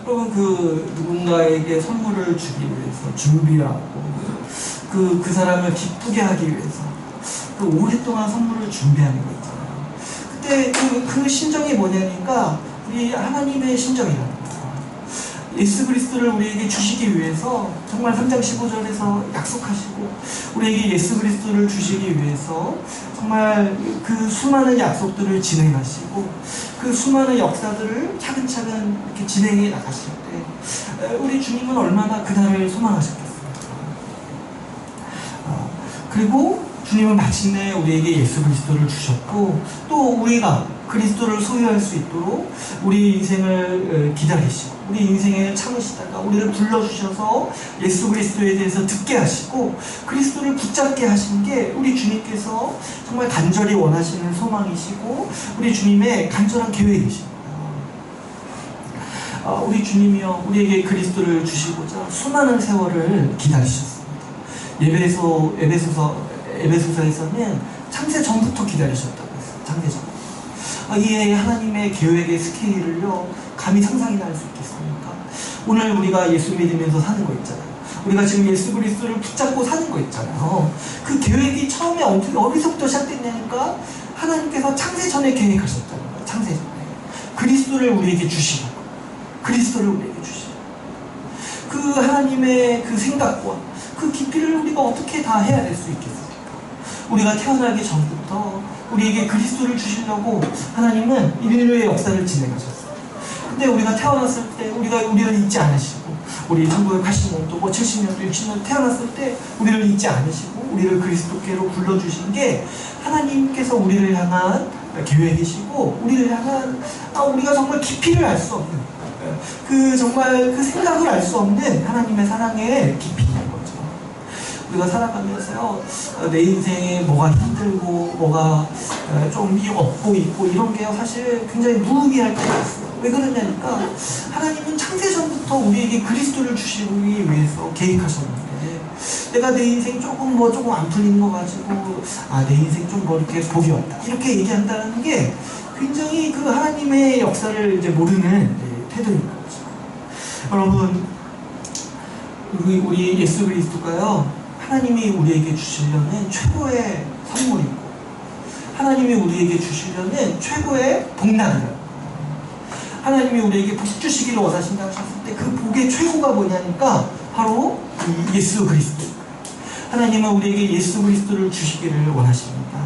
여러분, 그 누군가에게 선물을 주기 위해서 준비하고 그 사람을 기쁘게 하기 위해서 그 오랫동안 선물을 준비하는 거 있잖아요. 그때 그 심정이 뭐냐니까 우리 하나님의 심정이라는 거예요. 예수 그리스도를 우리에게 주시기 위해서 정말 3장 15절에서 약속하시고 우리에게 예수 그리스도를 주시기 위해서 정말 그 수많은 약속들을 진행하시고 그 수많은 역사들을 차근차근 이렇게 진행해 나가실 때 우리 주님은 얼마나 그날을 소망하셨겠습니까? 그리고 주님은 마침내 우리에게 예수 그리스도를 주셨고 또 우리가 그리스도를 소유할 수 있도록 우리 인생을 기다리시고 우리 인생을 참으시다가 우리를 불러주셔서 예수 그리스도에 대해서 듣게 하시고 그리스도를 붙잡게 하신 게 우리 주님께서 정말 간절히 원하시는 소망이시고 우리 주님의 간절한 계획이십니다. 우리 주님이요 우리에게 그리스도를 주시고자 수많은 세월을 기다리셨습니다. 에베소서에서는 창세 전부터 기다리셨다고 했어요. 창세 전. 이에 하나님의 계획의 스케일을요 감히 상상이나 할 수 있겠습니까? 오늘 우리가 예수 믿으면서 사는 거 있잖아요. 우리가 지금 예수 그리스도를 붙잡고 사는 거 있잖아요. 그 계획이 처음에 어디서부터 시작됐냐니까 하나님께서 창세 전에 계획하셨다는 거예요. 창세 전에 그리스도를 우리에게 주시고 그리스도를 우리에게 주시고 그 하나님의 그 생각과 그 깊이를 우리가 어떻게 다 해야 될 수 있겠습니까? 우리가 태어나기 전부터 우리에게 그리스도를 주시려고 하나님은 인류의 역사를 진행하셨어요. 근데 우리가 태어났을 때 우리를 잊지 않으시고 우리 1980년도 70년도 60년도 태어났을 때 우리를 잊지 않으시고 우리를 그리스도께로 불러주신 게 하나님께서 우리를 향한 계획이시고 우리를 향한 우리가 정말 깊이를 알 수 없는 정말 그 생각을 알 수 없는 하나님의 사랑의 깊이인 거죠. 우리가 살아가면서요 내 인생에 뭐가 힘들고 뭐가 좀 없고 있고 이런 게 사실 굉장히 무의미할 때가 있어요. 왜 그러냐니까 하나님은 창세전부터 우리에게 그리스도를 주시기 위해서 계획하셨는데 내가 내 인생 조금 안 풀리는 거 가지고 내 인생 좀 이렇게 복이 없다 이렇게 얘기한다는 게 굉장히 그 하나님의 역사를 이제 모르는 태도인 거죠. 여러분 우리 예수 그리스도가요 하나님이 우리에게 주시려는 최고의 선물이고 하나님이 우리에게 주시려는 최고의 복락이에요. 하나님이 우리에게 복 주시기를 원하신다 하셨을 때 그 복의 최고가 뭐냐니까 바로 이 예수 그리스도. 하나님은 우리에게 예수 그리스도를 주시기를 원하십니다.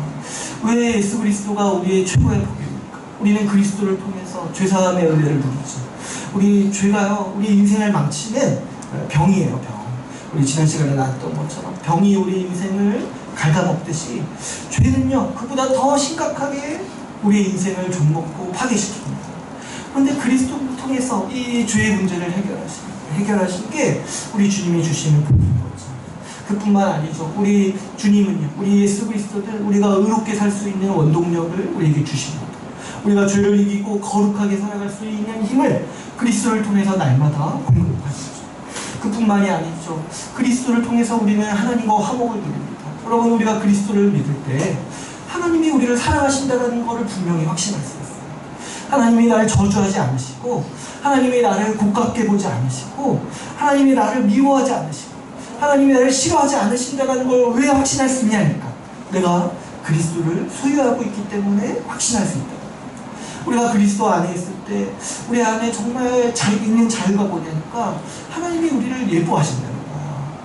왜 예수 그리스도가 우리의 최고의 복입니까? 우리는 그리스도를 통해서 죄사함의 은혜를 누리죠. 우리 죄가요 우리 인생을 망치는 병이에요. 병. 우리 지난 시간에 나왔던 것처럼 병이 우리 인생을 갉아먹듯이 죄는요 그보다 더 심각하게 우리 인생을 좀먹고 파괴시킵니다. 그런데 그리스도를 통해서 이 죄의 문제를 해결하신 게 우리 주님이 주시는 복인 거죠. 그뿐만 아니죠. 우리 주님은요 우리 예수 그리스도는 우리가 의롭게 살 수 있는 원동력을 우리에게 주십니다. 우리가 죄를 이기고 거룩하게 살아갈 수 있는 힘을 그리스도를 통해서 날마다 공급하시죠. 그뿐만이 아니죠. 그리스도를 통해서 우리는 하나님과 화목을 누립니다. 여러분 우리가 그리스도를 믿을 때 하나님이 우리를 사랑하신다는 것을 분명히 확신할 수 있어요. 하나님이 나를 저주하지 않으시고 하나님이 나를 고깝게 보지 않으시고 하나님이 나를 미워하지 않으시고 하나님이 나를 싫어하지 않으신다는 걸 왜 확신할 수 있냐니까 내가 그리스도를 소유하고 있기 때문에 확신할 수 있다. 우리가 그리스도 안에 있을 때 우리 안에 정말 있는 자유가 뭐냐니까 하나님이 우리를 예뻐하신다는 거야.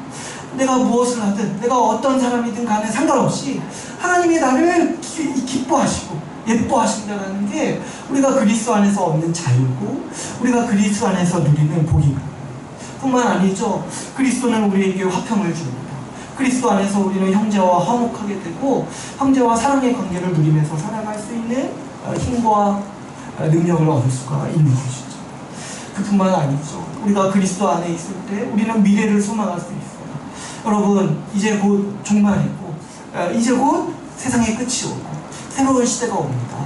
내가 무엇을 하든 내가 어떤 사람이든 간에 상관없이 하나님이 나를 기뻐하시고 예뻐하신다는 게 우리가 그리스도 안에서 얻는 자유고 우리가 그리스도 안에서 누리는 복입니다. 뿐만 아니죠. 그리스도는 우리에게 화평을 줍니다. 그리스도 안에서 우리는 형제와 화목하게 되고 형제와 사랑의 관계를 누리면서 살아갈 수 있는 힘과 능력을 얻을 수가 있는 것이죠. 그뿐만 아니죠. 우리가 그리스도 안에 있을 때 우리는 미래를 소망할 수 있어요. 여러분 이제 곧 종말이고 이제 곧 세상의 끝이 오고 새로운 시대가 옵니다.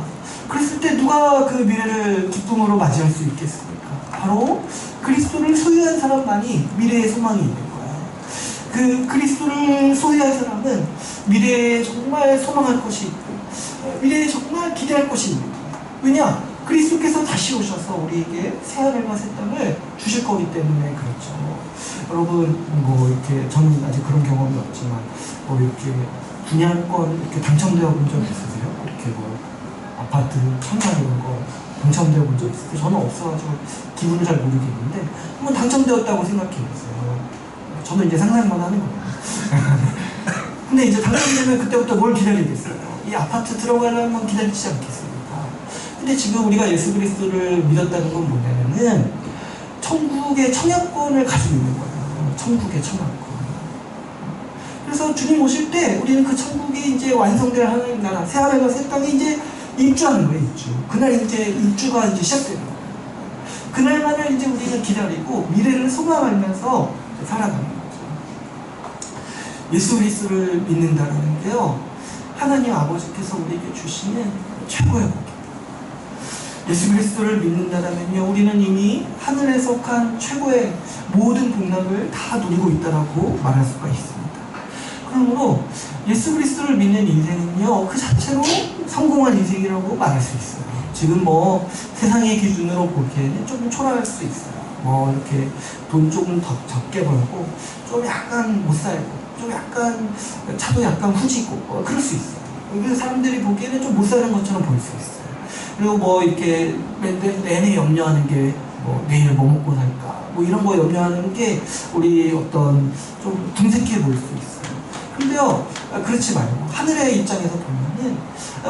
그랬을 때 누가 그 미래를 기쁨으로 맞이할 수 있겠습니까? 바로 그리스도를 소유한 사람만이 미래의 소망이 있는 거예요. 그 그리스도를 소유한 사람은 미래에 정말 소망할 것이 있고 미래에 정말 기대할 것이 있는 거예요. 왜냐? 그리스도께서 다시 오셔서 우리에게 새하늘과 새 땅을 주실 거기 때문에 그렇죠. 여러분 이렇게 저는 아직 그런 경험이 없지만 이렇게 분양권 이렇게 당첨되어 본 적 있으세요? 이렇게 아파트 천만 이런 거 당첨되어 본 적 있어요? 저는 없어가지고 기분을 잘 모르겠는데 한번 당첨되었다고 생각해보세요. 저는 이제 상상만 하는 거예요. 근데 이제 당첨되면 그때부터 뭘 기다리겠어요? 이 아파트 들어가려면 기다리지 않겠습니까? 근데 지금 우리가 예수 그리스도를 믿었다는 건 뭐냐면은 천국의 청약권을 가지고 있는 거예요. 천국의 청약권. 그래서 주님 오실 때 우리는 그 천국이 이제 완성될 하나님 나라, 새 하늘과 새 땅에 이제 입주하는 거예요, 입주. 그날 이제 입주가 이제 시작되는 거예요. 그날만을 이제 우리는 기다리고 미래를 소망하면서 살아가는 거죠. 예수 그리스도를 믿는다는 게요, 하나님 아버지께서 우리에게 주시는 최고의 복입니다. 예수 그리스도를 믿는다면요, 우리는 이미 하늘에 속한 최고의 모든 복락을 다 누리고 있다라고 말할 수가 있습니다. 그러므로 예수 그리스도를 믿는 인생은요, 그 자체로 성공한 인생이라고 말할 수 있어요. 지금 뭐 세상의 기준으로 보기에는 조금 초라할 수 있어요. 뭐 이렇게 돈 조금 더 적게 벌고 좀 약간 못 살고 좀 약간 차도 약간 후지고 그럴 수 있어요. 그 사람들이 보기에는 좀 못 사는 것처럼 보일 수 있어요. 그리고 뭐 이렇게 내내 염려하는 게 뭐 내일 뭐 먹고 살까 뭐 이런 거 염려하는 게 우리 어떤 좀 듬색해 보일 수 있어요. 근데요, 그렇지 말고 하늘의 입장에서 보면은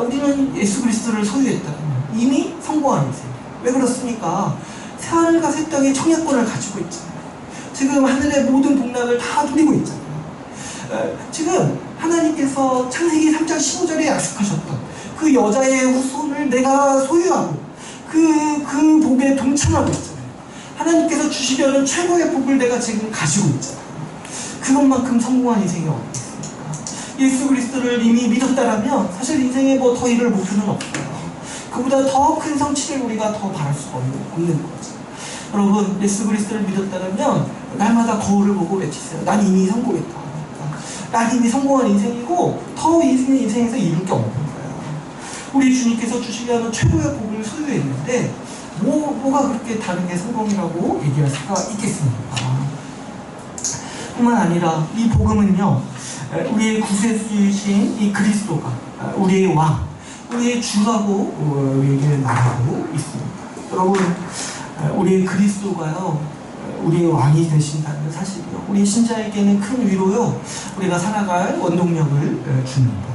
우리는 예수 그리스도를 소유했다면 이미 성공한 인생. 왜 그렇습니까? 새 하늘과 새 땅의 청약권을 가지고 있잖아요. 지금 하늘의 모든 복락을 다 누리고 있잖아요. 지금 하나님께서 창세기 3장 15절에 약속하셨던 그 여자의 후손을 내가 소유하고 그 복에 동참하고 있잖아요. 하나님께서 주시려는 최고의 복을 내가 지금 가지고 있잖아요. 그것만큼 성공한 인생이 어디 있습니까? 예수 그리스도를 이미 믿었다라면 사실 인생에 뭐 더 이를 목표는 없어요. 그보다 더 큰 성취를 우리가 더 바랄 수가 없는 거죠. 여러분, 예수 그리스도를 믿었다라면 날마다 거울을 보고 외치세요. 난 이미 성공했다. 난 이미 성공한 인생이고 더 인생에서 이룰 게 없는 거예요. 우리 주님께서 주시려는 최고의 복을 소유했는데 뭐가 그렇게 다른 게 성공이라고 얘기할 수가 있겠습니까? 뿐만 아니라 이 복음은요, 우리의 구세주이신 이 그리스도가 우리의 왕, 우리의 주라고 우리에게 말하고 있습니다. 여러분, 우리의 그리스도가요, 우리의 왕이 되신다는 사실이요, 우리 신자에게는 큰 위로요, 우리가 살아갈 원동력을 줍니다.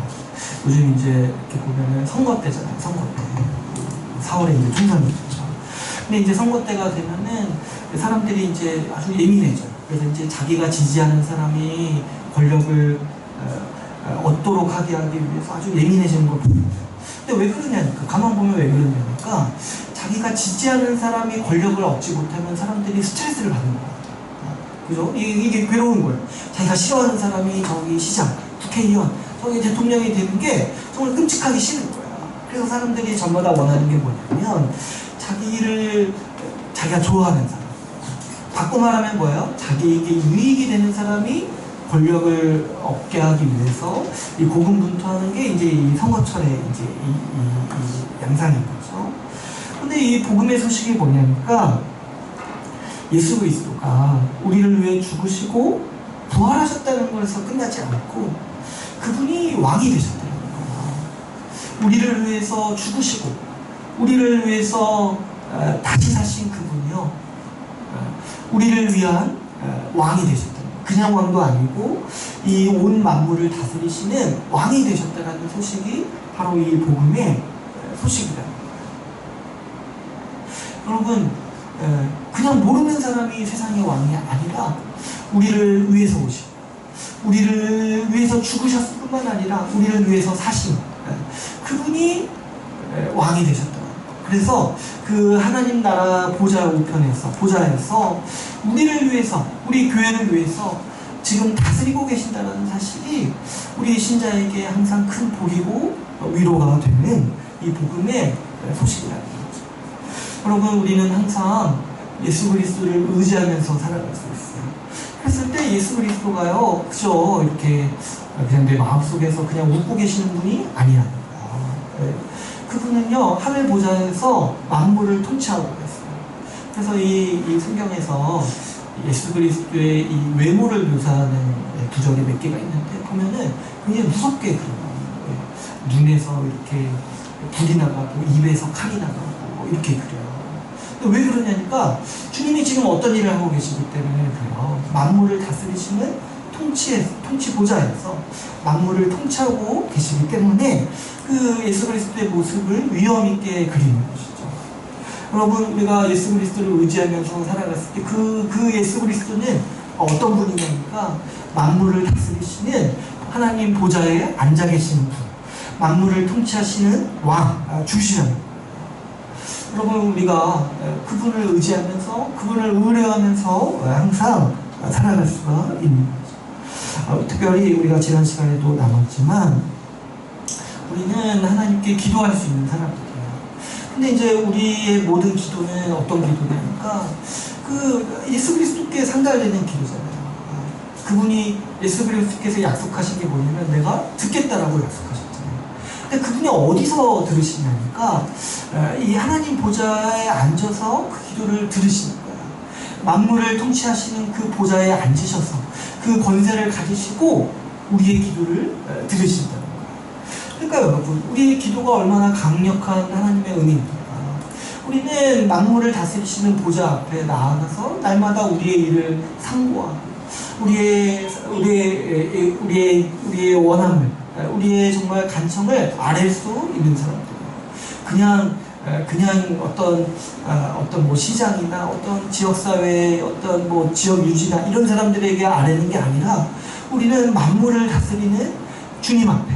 요즘 이제 이렇게 보면은 선거 때잖아요. 선거 때 4월에 이제 총선이죠. 근데 이제 선거 때가 되면은 사람들이 이제 아주 예민해져요. 그래서 이제 자기가 지지하는 사람이 권력을 얻도록 하게 하기 위해서 아주 예민해지는 걸 보여요. 근데 왜 그러냐니까, 가만 보면 왜 그러냐니까, 자기가 지지하는 사람이 권력을 얻지 못하면 사람들이 스트레스를 받는 거예요. 그죠? 이게 괴로운 거예요. 자기가 싫어하는 사람이 저기 시장, 국회의원, 저기 대통령이 되는 게 정말 끔찍하기 싫은 거예요. 그래서 사람들이 전부 다 원하는 게 뭐냐면, 자기가 좋아하는 사람, 바꿔 말하면 뭐예요? 자기에게 유익이 되는 사람이 권력을 얻게 하기 위해서 이 고군분투하는 게 이제 이 선거철의 이제 이 양상인 거죠. 근데 이 복음의 소식이 뭐냐니까, 예수 그리스도가 우리를 위해 죽으시고 부활하셨다는 것에서 끝나지 않고 그분이 왕이 되셨다는 거예요. 우리를 위해서 죽으시고 우리를 위해서 다시 사신 그분이요, 우리를 위한 왕이 되셨다는 거예요. 그냥 왕도 아니고 이 온 만물을 다스리시는 왕이 되셨다는 소식이 바로 이 복음의 소식이다. 여러분, 그냥 모르는 사람이 세상의 왕이 아니라 우리를 위해서 오시고 우리를 위해서 죽으셨을 뿐만 아니라 우리를 위해서 사신 그분이 왕이 되셨다. 그래서 그 하나님 나라 보좌 우편에서 우리를 위해서, 우리 교회를 위해서 지금 다스리고 계신다는 사실이 우리 신자에게 항상 큰 복이고 위로가 되는 이 복음의 소식이라는 거죠. 여러분, 우리는 항상 예수 그리스도를 의지하면서 살아갈 수 있어요. 그랬을 때 예수 그리스도가요, 그저 이렇게 그냥 내 마음속에서 그냥 웃고 계시는 분이 아니라는 거예요. 그분은요, 하늘 보좌에서 만물을 통치하고 계세요. 그래서 이 성경에서 예수 그리스도의 이 외모를 묘사하는 구절이 몇 개가 있는데 보면은 굉장히 무섭게 그려요. 눈에서 이렇게 불이 나가고 입에서 칼이 나가고 이렇게 그래요. 왜 그러냐니까 주님이 지금 어떤 일을 하고 계시기 때문에 그래요. 만물을 다스리시는 통치 보좌에서 만물을 통치하고 계시기 때문에 그 예수 그리스도의 모습을 위엄 있게 그리는 것이죠. 여러분, 우리가 예수 그리스도를 의지하면서 살아갔을 때 그 예수 그리스도는 어떤 분이냐니까 만물을 다스리시는 하나님 보좌에 앉아 계시는 분, 만물을 통치하시는 왕, 주시는. 여러분, 우리가 그분을 의지하면서 그분을 의뢰하면서 항상 살아갈 수가 있는 거죠. 특별히 우리가 지난 시간에도 나눴지만 우리는 하나님께 기도할 수 있는 사람들이에요. 근데 이제 우리의 모든 기도는 어떤 기도냐니까 그 예수 그리스도께 상달되는 기도잖아요. 그분이 예수 그리스도께서 약속하신 게 뭐냐면 내가 듣겠다라고 약속하셨잖아요. 근데 그분이 어디서 들으시냐니까 이 하나님 보좌에 앉아서 그 기도를 들으시는 거예요. 만물을 통치하시는 그 보좌에 앉으셔서 그 권세를 가지시고 우리의 기도를 들으신다는 거예요. 그러니까 여러분, 우리의 기도가 얼마나 강력한 하나님의 은혜입니까? 우리는 만물을 다스리시는 보좌 앞에 나아가서 날마다 우리의 일을 상고하고 우리의 원함을, 우리의 정말 간청을 아랠 수 있는 사람들이에요. 그냥 어떤 뭐 시장이나 어떤 지역사회의 어떤 뭐 지역 유지나 이런 사람들에게 아뢰는 게 아니라 우리는 만물을 다스리는 주님 앞에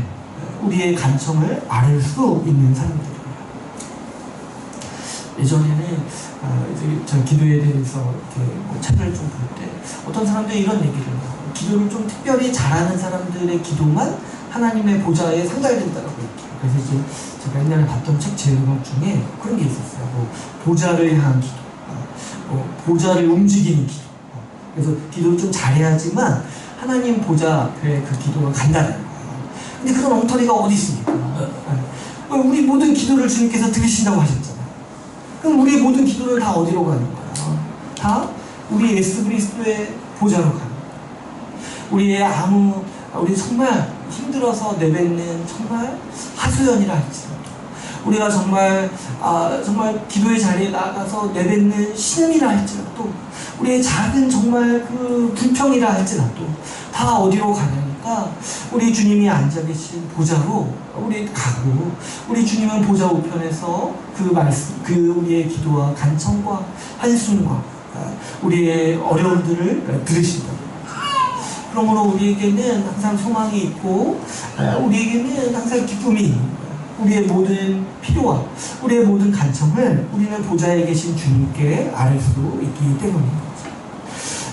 우리의 간청을 아뢰 수 있는 사람들이에요. 예전에는 이제 저 기도에 대해서 이렇게 뭐 책을 좀 볼 때 어떤 사람들이 이런 얘기를 해요. 기도를 좀 특별히 잘하는 사람들의 기도만 하나님의 보좌에 상달된다고 얘기해요. 그래서 이제 제가 옛날에 봤던 책 제목 중에 그런 게 있었어요. 뭐 보좌를 향한 기도, 보좌를 움직이는 기도. 그래서 기도를 좀 잘해야지만 하나님 보좌 앞에 그 기도가 간다는 거예요. 근데 그런 엉터리가 어디 있습니까? 우리 모든 기도를 주님께서 들으신다고 하셨잖아요. 그럼 우리의 모든 기도를 다 어디로 가는 거야? 다 우리 예수 그리스도의 보좌로 가는 거야. 우리 정말 힘들어서 내뱉는 정말 하소연이라 할지라도, 우리가 정말 기도의 자리에 나가서 내뱉는 신음이라 할지라도, 우리의 작은 정말 그 불평이라 할지라도 다 어디로 가냐니까 우리 주님이 앉아 계신 보좌로 우리 가고, 우리 주님은 보좌 우편에서 그 우리의 기도와 간청과 한숨과 우리의 어려움들을 들으신다. 그러므로 우리에게는 항상 소망이 있고 우리에게는 항상 기쁨이, 우리의 모든 필요와 우리의 모든 간청을 우리는 보좌에 계신 주님께 아뢰 수 있기 때문인 거죠.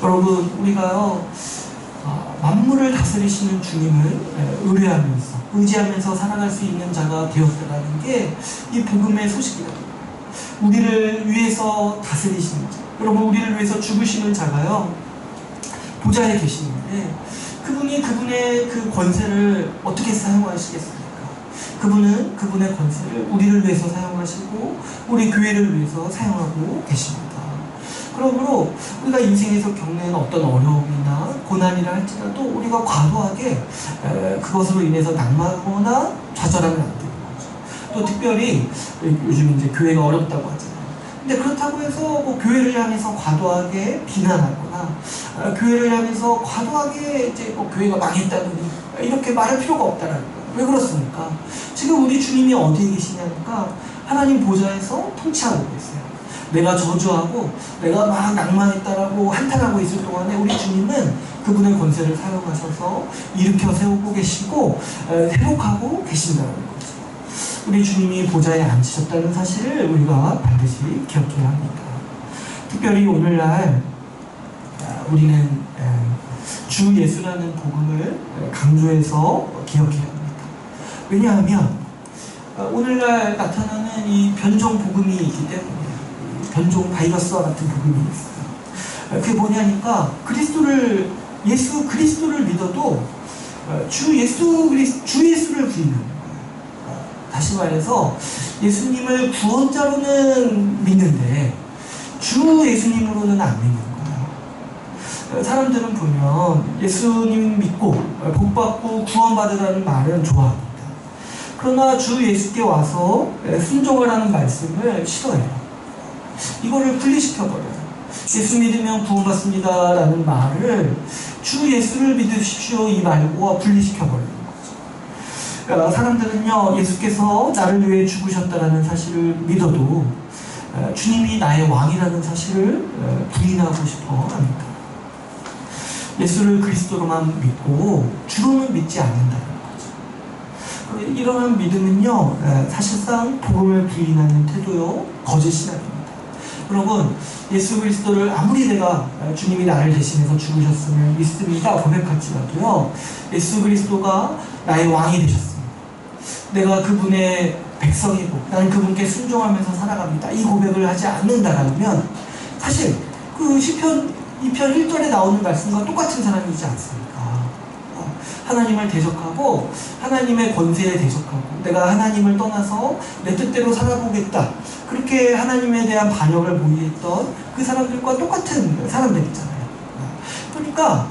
여러분, 우리가요 만물을 다스리시는 주님을 의지하면서 살아갈 수 있는 자가 되었다는 게 이 복음의 소식이라고. 우리를 위해서 다스리시는 자, 여러분, 우리를 위해서 죽으시는 자가요 보좌에 계시는데 그분이 그분의 그 권세를 어떻게 사용하시겠습니까? 그분은 그분의 권세를 우리를 위해서 사용하시고 우리 교회를 위해서 사용하고 계십니다. 그러므로 우리가 인생에서 겪는 어떤 어려움이나 고난이라 할지라도 우리가 과도하게 그것으로 인해서 낙망하거나 좌절하면 안 되는 거죠. 또 특별히 요즘 이제 교회가 어렵다고 하잖아요. 근데 그렇다고 해서 뭐 교회를 향해서 과도하게 비난하거나 교회를 향해서 과도하게 이제 뭐 교회가 망했다더니 이렇게 말할 필요가 없다라는 거예요. 왜 그렇습니까? 지금 우리 주님이 어디에 계시냐니까 하나님 보좌에서 통치하고 계세요. 내가 저주하고 내가 막 낭만했다라고 한탄하고 있을 동안에 우리 주님은 그분의 권세를 사용하셔서 일으켜 세우고 계시고 회복하고 계신다는 거죠. 우리 주님이 보좌에 앉으셨다는 사실을 우리가 반드시 기억해야 합니다. 특별히 오늘날 우리는 주 예수라는 복음을 강조해서 기억해야 합니다. 왜냐하면 오늘날 나타나는 이 변종 복음이 있기 때문에, 변종 바이러스와 같은 복음이 있어요. 그게 뭐냐니까 예수 그리스도를 믿어도 주 예수를 부인하는 거예요. 다시 말해서 예수님을 구원자로는 믿는데 주 예수님으로는 안 믿는 거예요. 사람들은 보면 예수님 믿고 복받고 구원받으라는 말은 좋아합니다. 그러나 주 예수께 와서 순종을 하는 말씀을 싫어해요. 이거를 분리시켜버려요. 예수 믿으면 구원받습니다 라는 말을 주 예수를 믿으십시오 이 말과 분리시켜버리는 거죠. 그러니까 사람들은요, 예수께서 나를 위해 죽으셨다라는 사실을 믿어도 주님이 나의 왕이라는 사실을 부인하고 싶어 합니다. 예수를 그리스도로만 믿고 주로는 믿지 않는다는 거죠. 이러한 믿음은요, 사실상 복음을 부인하는 태도요, 거짓 신앙입니다. 여러분, 예수 그리스도를 아무리 내가 주님이 나를 대신해서 죽으셨음을 믿습니다 고백할지라도요, 예수 그리스도가 나의 왕이 되셨습니다. 내가 그분의 백성이고 나는 그분께 순종하면서 살아갑니다, 이 고백을 하지 않는다라면 사실 그 시편 2편 1절에 나오는 말씀과 똑같은 사람이지 않습니까? 하나님을 대적하고 하나님의 권세에 대적하고 내가 하나님을 떠나서 내 뜻대로 살아보겠다, 그렇게 하나님에 대한 반역을 모의했던 그 사람들과 똑같은 사람들 있잖아요. 그러니까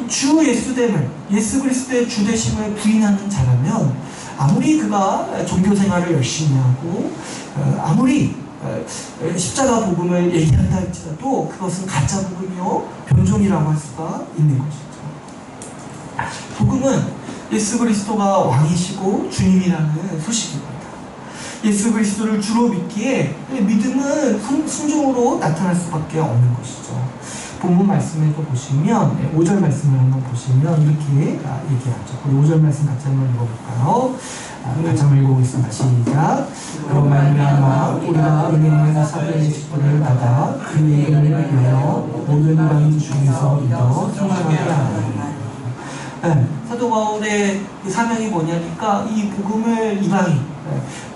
주 예수됨을, 예수 그리스도의 주되심을 부인하는 자라면 아무리 그가 종교생활을 열심히 하고 아무리 십자가 복음을 얘기한다 할지라도 그것은 가짜 복음이요 변종이라고 할 수가 있는 것이죠. 복음은 예수 그리스도가 왕이시고 주님이라는 소식입니다. 예수 그리스도를 주로 믿기에 믿음은 순종으로 나타날 수밖에 없는 것이죠. 본문 말씀에도 보시면 5절 말씀을 한번 보시면 이렇게 얘기하죠. 우리 5절 말씀 같이 한번 읽어볼까요? 같이 한번 읽어보겠습니다. 시작. 그로 말미암아 우리가 은혜는 사도의 직분을 받아 그 이름을 위하여 모든 이방인 중에서 믿어 성장하게 하노라. 사도 바울의 그 사명이 뭐냐니까 이 복음을 이방인,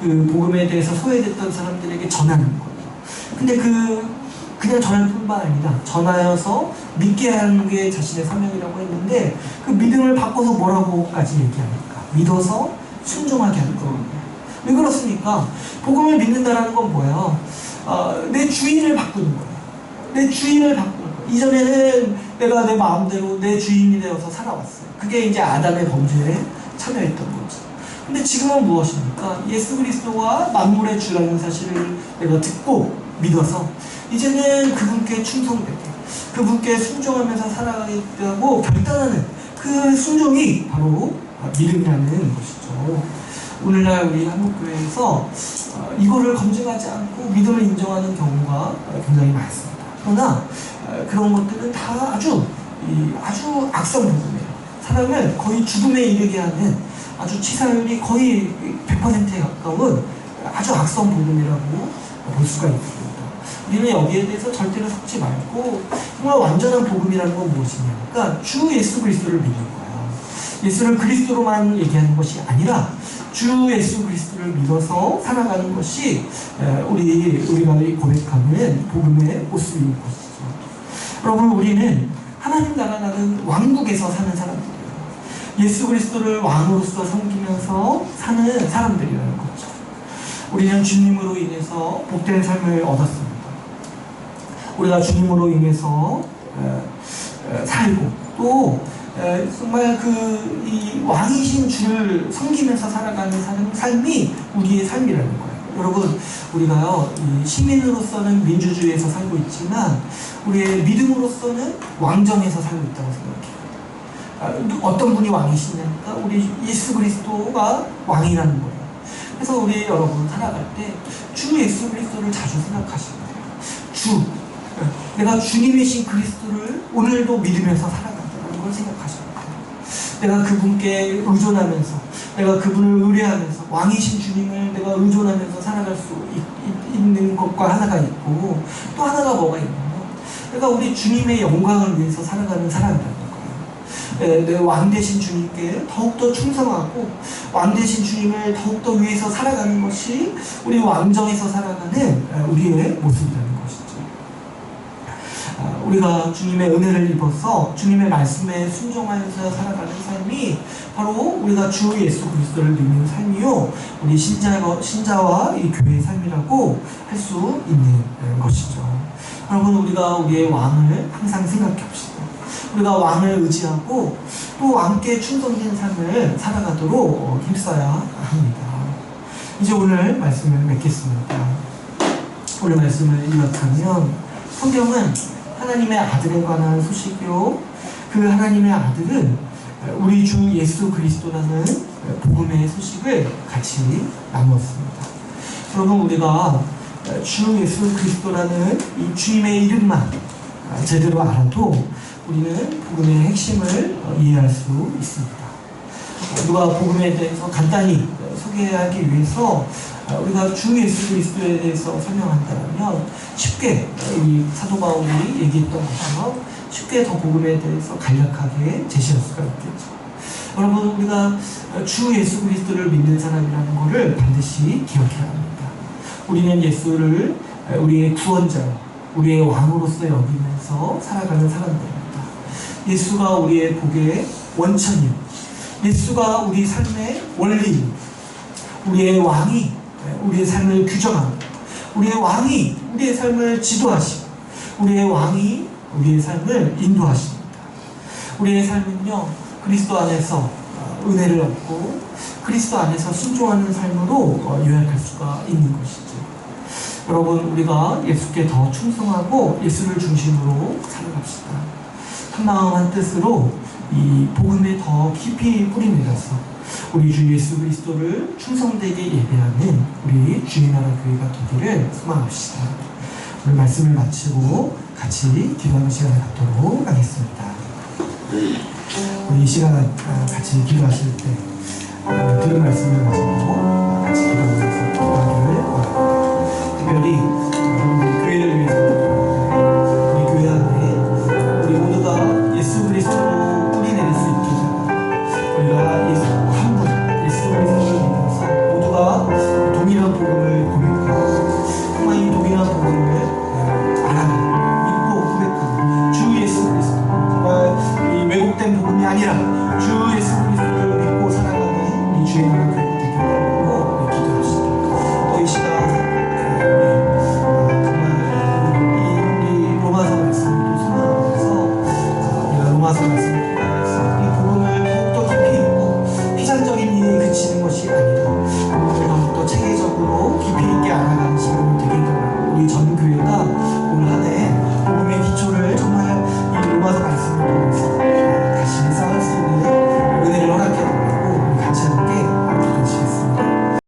그 복음에 대해서 소외됐던 사람들에게 전하는 거예요. 근데 그냥 전할 뿐만 아니라 전하여서 믿게 하는 게 자신의 사명이라고 했는데 그 믿음을 바꿔서 뭐라고까지 얘기합니까? 믿어서 순종하게 하는 거예요. 왜 그렇습니까? 복음을 믿는다라는 건 뭐예요? 내 주인을 바꾸는 거예요. 내 주인을 바꾸는 거예요. 이전에는 내가 내 마음대로 내 주인이 되어서 살아왔어요. 그게 이제 아담의 범죄에 참여했던 거죠. 근데 지금은 무엇입니까? 예수 그리스도와 만물의 주라는 사실을 내가 듣고 믿어서 이제는 그분께 충성되게, 그분께 순종하면서 살아가겠다고 결단하는 그 순종이 바로 믿음이라는 것이죠. 오늘날 우리 한국교회에서 이거를 검증하지 않고 믿음을 인정하는 경우가 굉장히 많습니다. 그러나 그런 것들은 다 아주 악성 복음이에요. 사람을 거의 죽음에 이르게 하는 아주 치사율이 거의 100%에 가까운 아주 악성 복음이라고 볼 수가 있습니다. 우리는 여기에 대해서 절대로 섞지 말고 정말 완전한 복음이라는 건 무엇이냐, 그러니까 주 예수 그리스도를 믿는 거예요. 예수를 그리스도로만 얘기하는 것이 아니라 주 예수 그리스도를 믿어서 살아가는 것이 우리가 고백하는 복음의 모습인 것이죠. 여러분, 우리는 하나님 나라라는 왕국에서 사는 사람들이에요. 예수 그리스도를 왕으로서 섬기면서 사는 사람들이라는 거죠. 우리는 주님으로 인해서 복된 삶을 얻었습니다. 우리가 주님으로 인해서 살고 또 정말 이 왕이신 주를 섬기면서 살아가는 삶이 우리의 삶이라는 거예요. 여러분, 우리가요, 이 시민으로서는 민주주의에서 살고 있지만 우리의 믿음으로서는 왕정에서 살고 있다고 생각해요. 어떤 분이 왕이시냐니까 우리 예수 그리스도가 왕이라는 거예요. 그래서 우리 여러분 살아갈 때 주 예수 그리스도를 자주 생각하시는 거예요. 내가 주님이신 그리스도를 오늘도 믿으면서 살아간다는 걸 생각하셔야 돼요. 내가 그분께 의존하면서, 내가 그분을 의뢰하면서 왕이신 주님을 내가 의존하면서 살아갈 수 있는 것과 하나가 있고, 또 하나가 뭐가 있냐면 내가 우리 주님의 영광을 위해서 살아가는 사람이라는 거예요. 내 왕 되신 주님께 더욱더 충성하고 왕 되신 주님을 더욱더 위해서 살아가는 것이 우리 왕정에서 살아가는 우리의 모습이라는 것이죠. 우리가 주님의 은혜를 입어서 주님의 말씀에 순종하면서 살아가는 삶이 바로 우리가 주 예수 그리스도를 믿는 삶이요, 우리 신자와 이 교회의 삶이라고 할 수 있는 것이죠. 여러분, 우리가 우리의 왕을 항상 생각해 봅시다. 우리가 왕을 의지하고 또 왕께 충성된 삶을 살아가도록 힘써야 합니다. 이제 오늘 말씀을 맺겠습니다. 오늘 말씀을 요약하면 성경은 하나님의 아들에 관한 소식이요, 그 하나님의 아들은 우리 주 예수 그리스도라는 복음의 소식을 같이 나누었습니다. 여러분, 우리가 주 예수 그리스도라는 이 주님의 이름만 제대로 알아도 우리는 복음의 핵심을 이해할 수 있습니다. 누가 복음에 대해서 간단히 소개하기 위해서 우리가 주 예수 그리스도에 대해서 설명한다면 쉽게 이 사도 바울이 얘기했던 것처럼 쉽게 더 복음에 대해서 간략하게 제시할 수가 있겠죠. 여러분, 우리가 주 예수 그리스도를 믿는 사람이라는 것을 반드시 기억해야 합니다. 우리는 예수를 우리의 구원자로, 우리의 왕으로서 여기면서 살아가는 사람들입니다. 예수가 우리의 복의 원천이요, 예수가 우리 삶의 원리, 우리의 왕이 우리의 삶을 규정합니다. 우리의 왕이 우리의 삶을 지도하시고, 우리의 왕이 우리의 삶을 인도하십니다. 우리의 삶은요, 그리스도 안에서 은혜를 얻고 그리스도 안에서 순종하는 삶으로 요약할 수가 있는 것이죠. 여러분, 우리가 예수께 더 충성하고 예수를 중심으로 살아갑시다. 한마음 한뜻으로 이 복음에 더 깊이 뿌리내려서 우리 주 예수 그리스도를 충성되게 예배하는 우리 주의 나라 교회가 되기를 소망합시다. 오늘 말씀을 마치고 같이 기도하는 시간을 갖도록 하겠습니다. 우리 이 시간 같이 기도하실 때 들은 말씀을 가지고 같이 기도하면서 기도하기를 원합니다. 특별히 우리 교회를 위해서 우리 교회 안에 우리 모두가 예수 그리스도로 뿌리내릴 수 있게 우리가 예수 한 분, 예수 그리스도를 믿어서 모두가 동일한 복음을 고백하고 정말 이 동일한 복음을 믿고 고백하는 주 예수 그리스도, 정말 이 왜곡된 복음이 아니라 주 예수 그리스도를 믿고 살아가는 우리 주의 나라 교회가 되길 바라고 기도합시다. 또 이 시간 정말 우리 로마서 말씀을 소망하면서 우리가 로마서 말씀을 통해서 이 복음을 더욱더 깊이 읽고 피상적인 일에 그치는 것이 아니라 복음을 더욱더 체계적으로 깊이 있게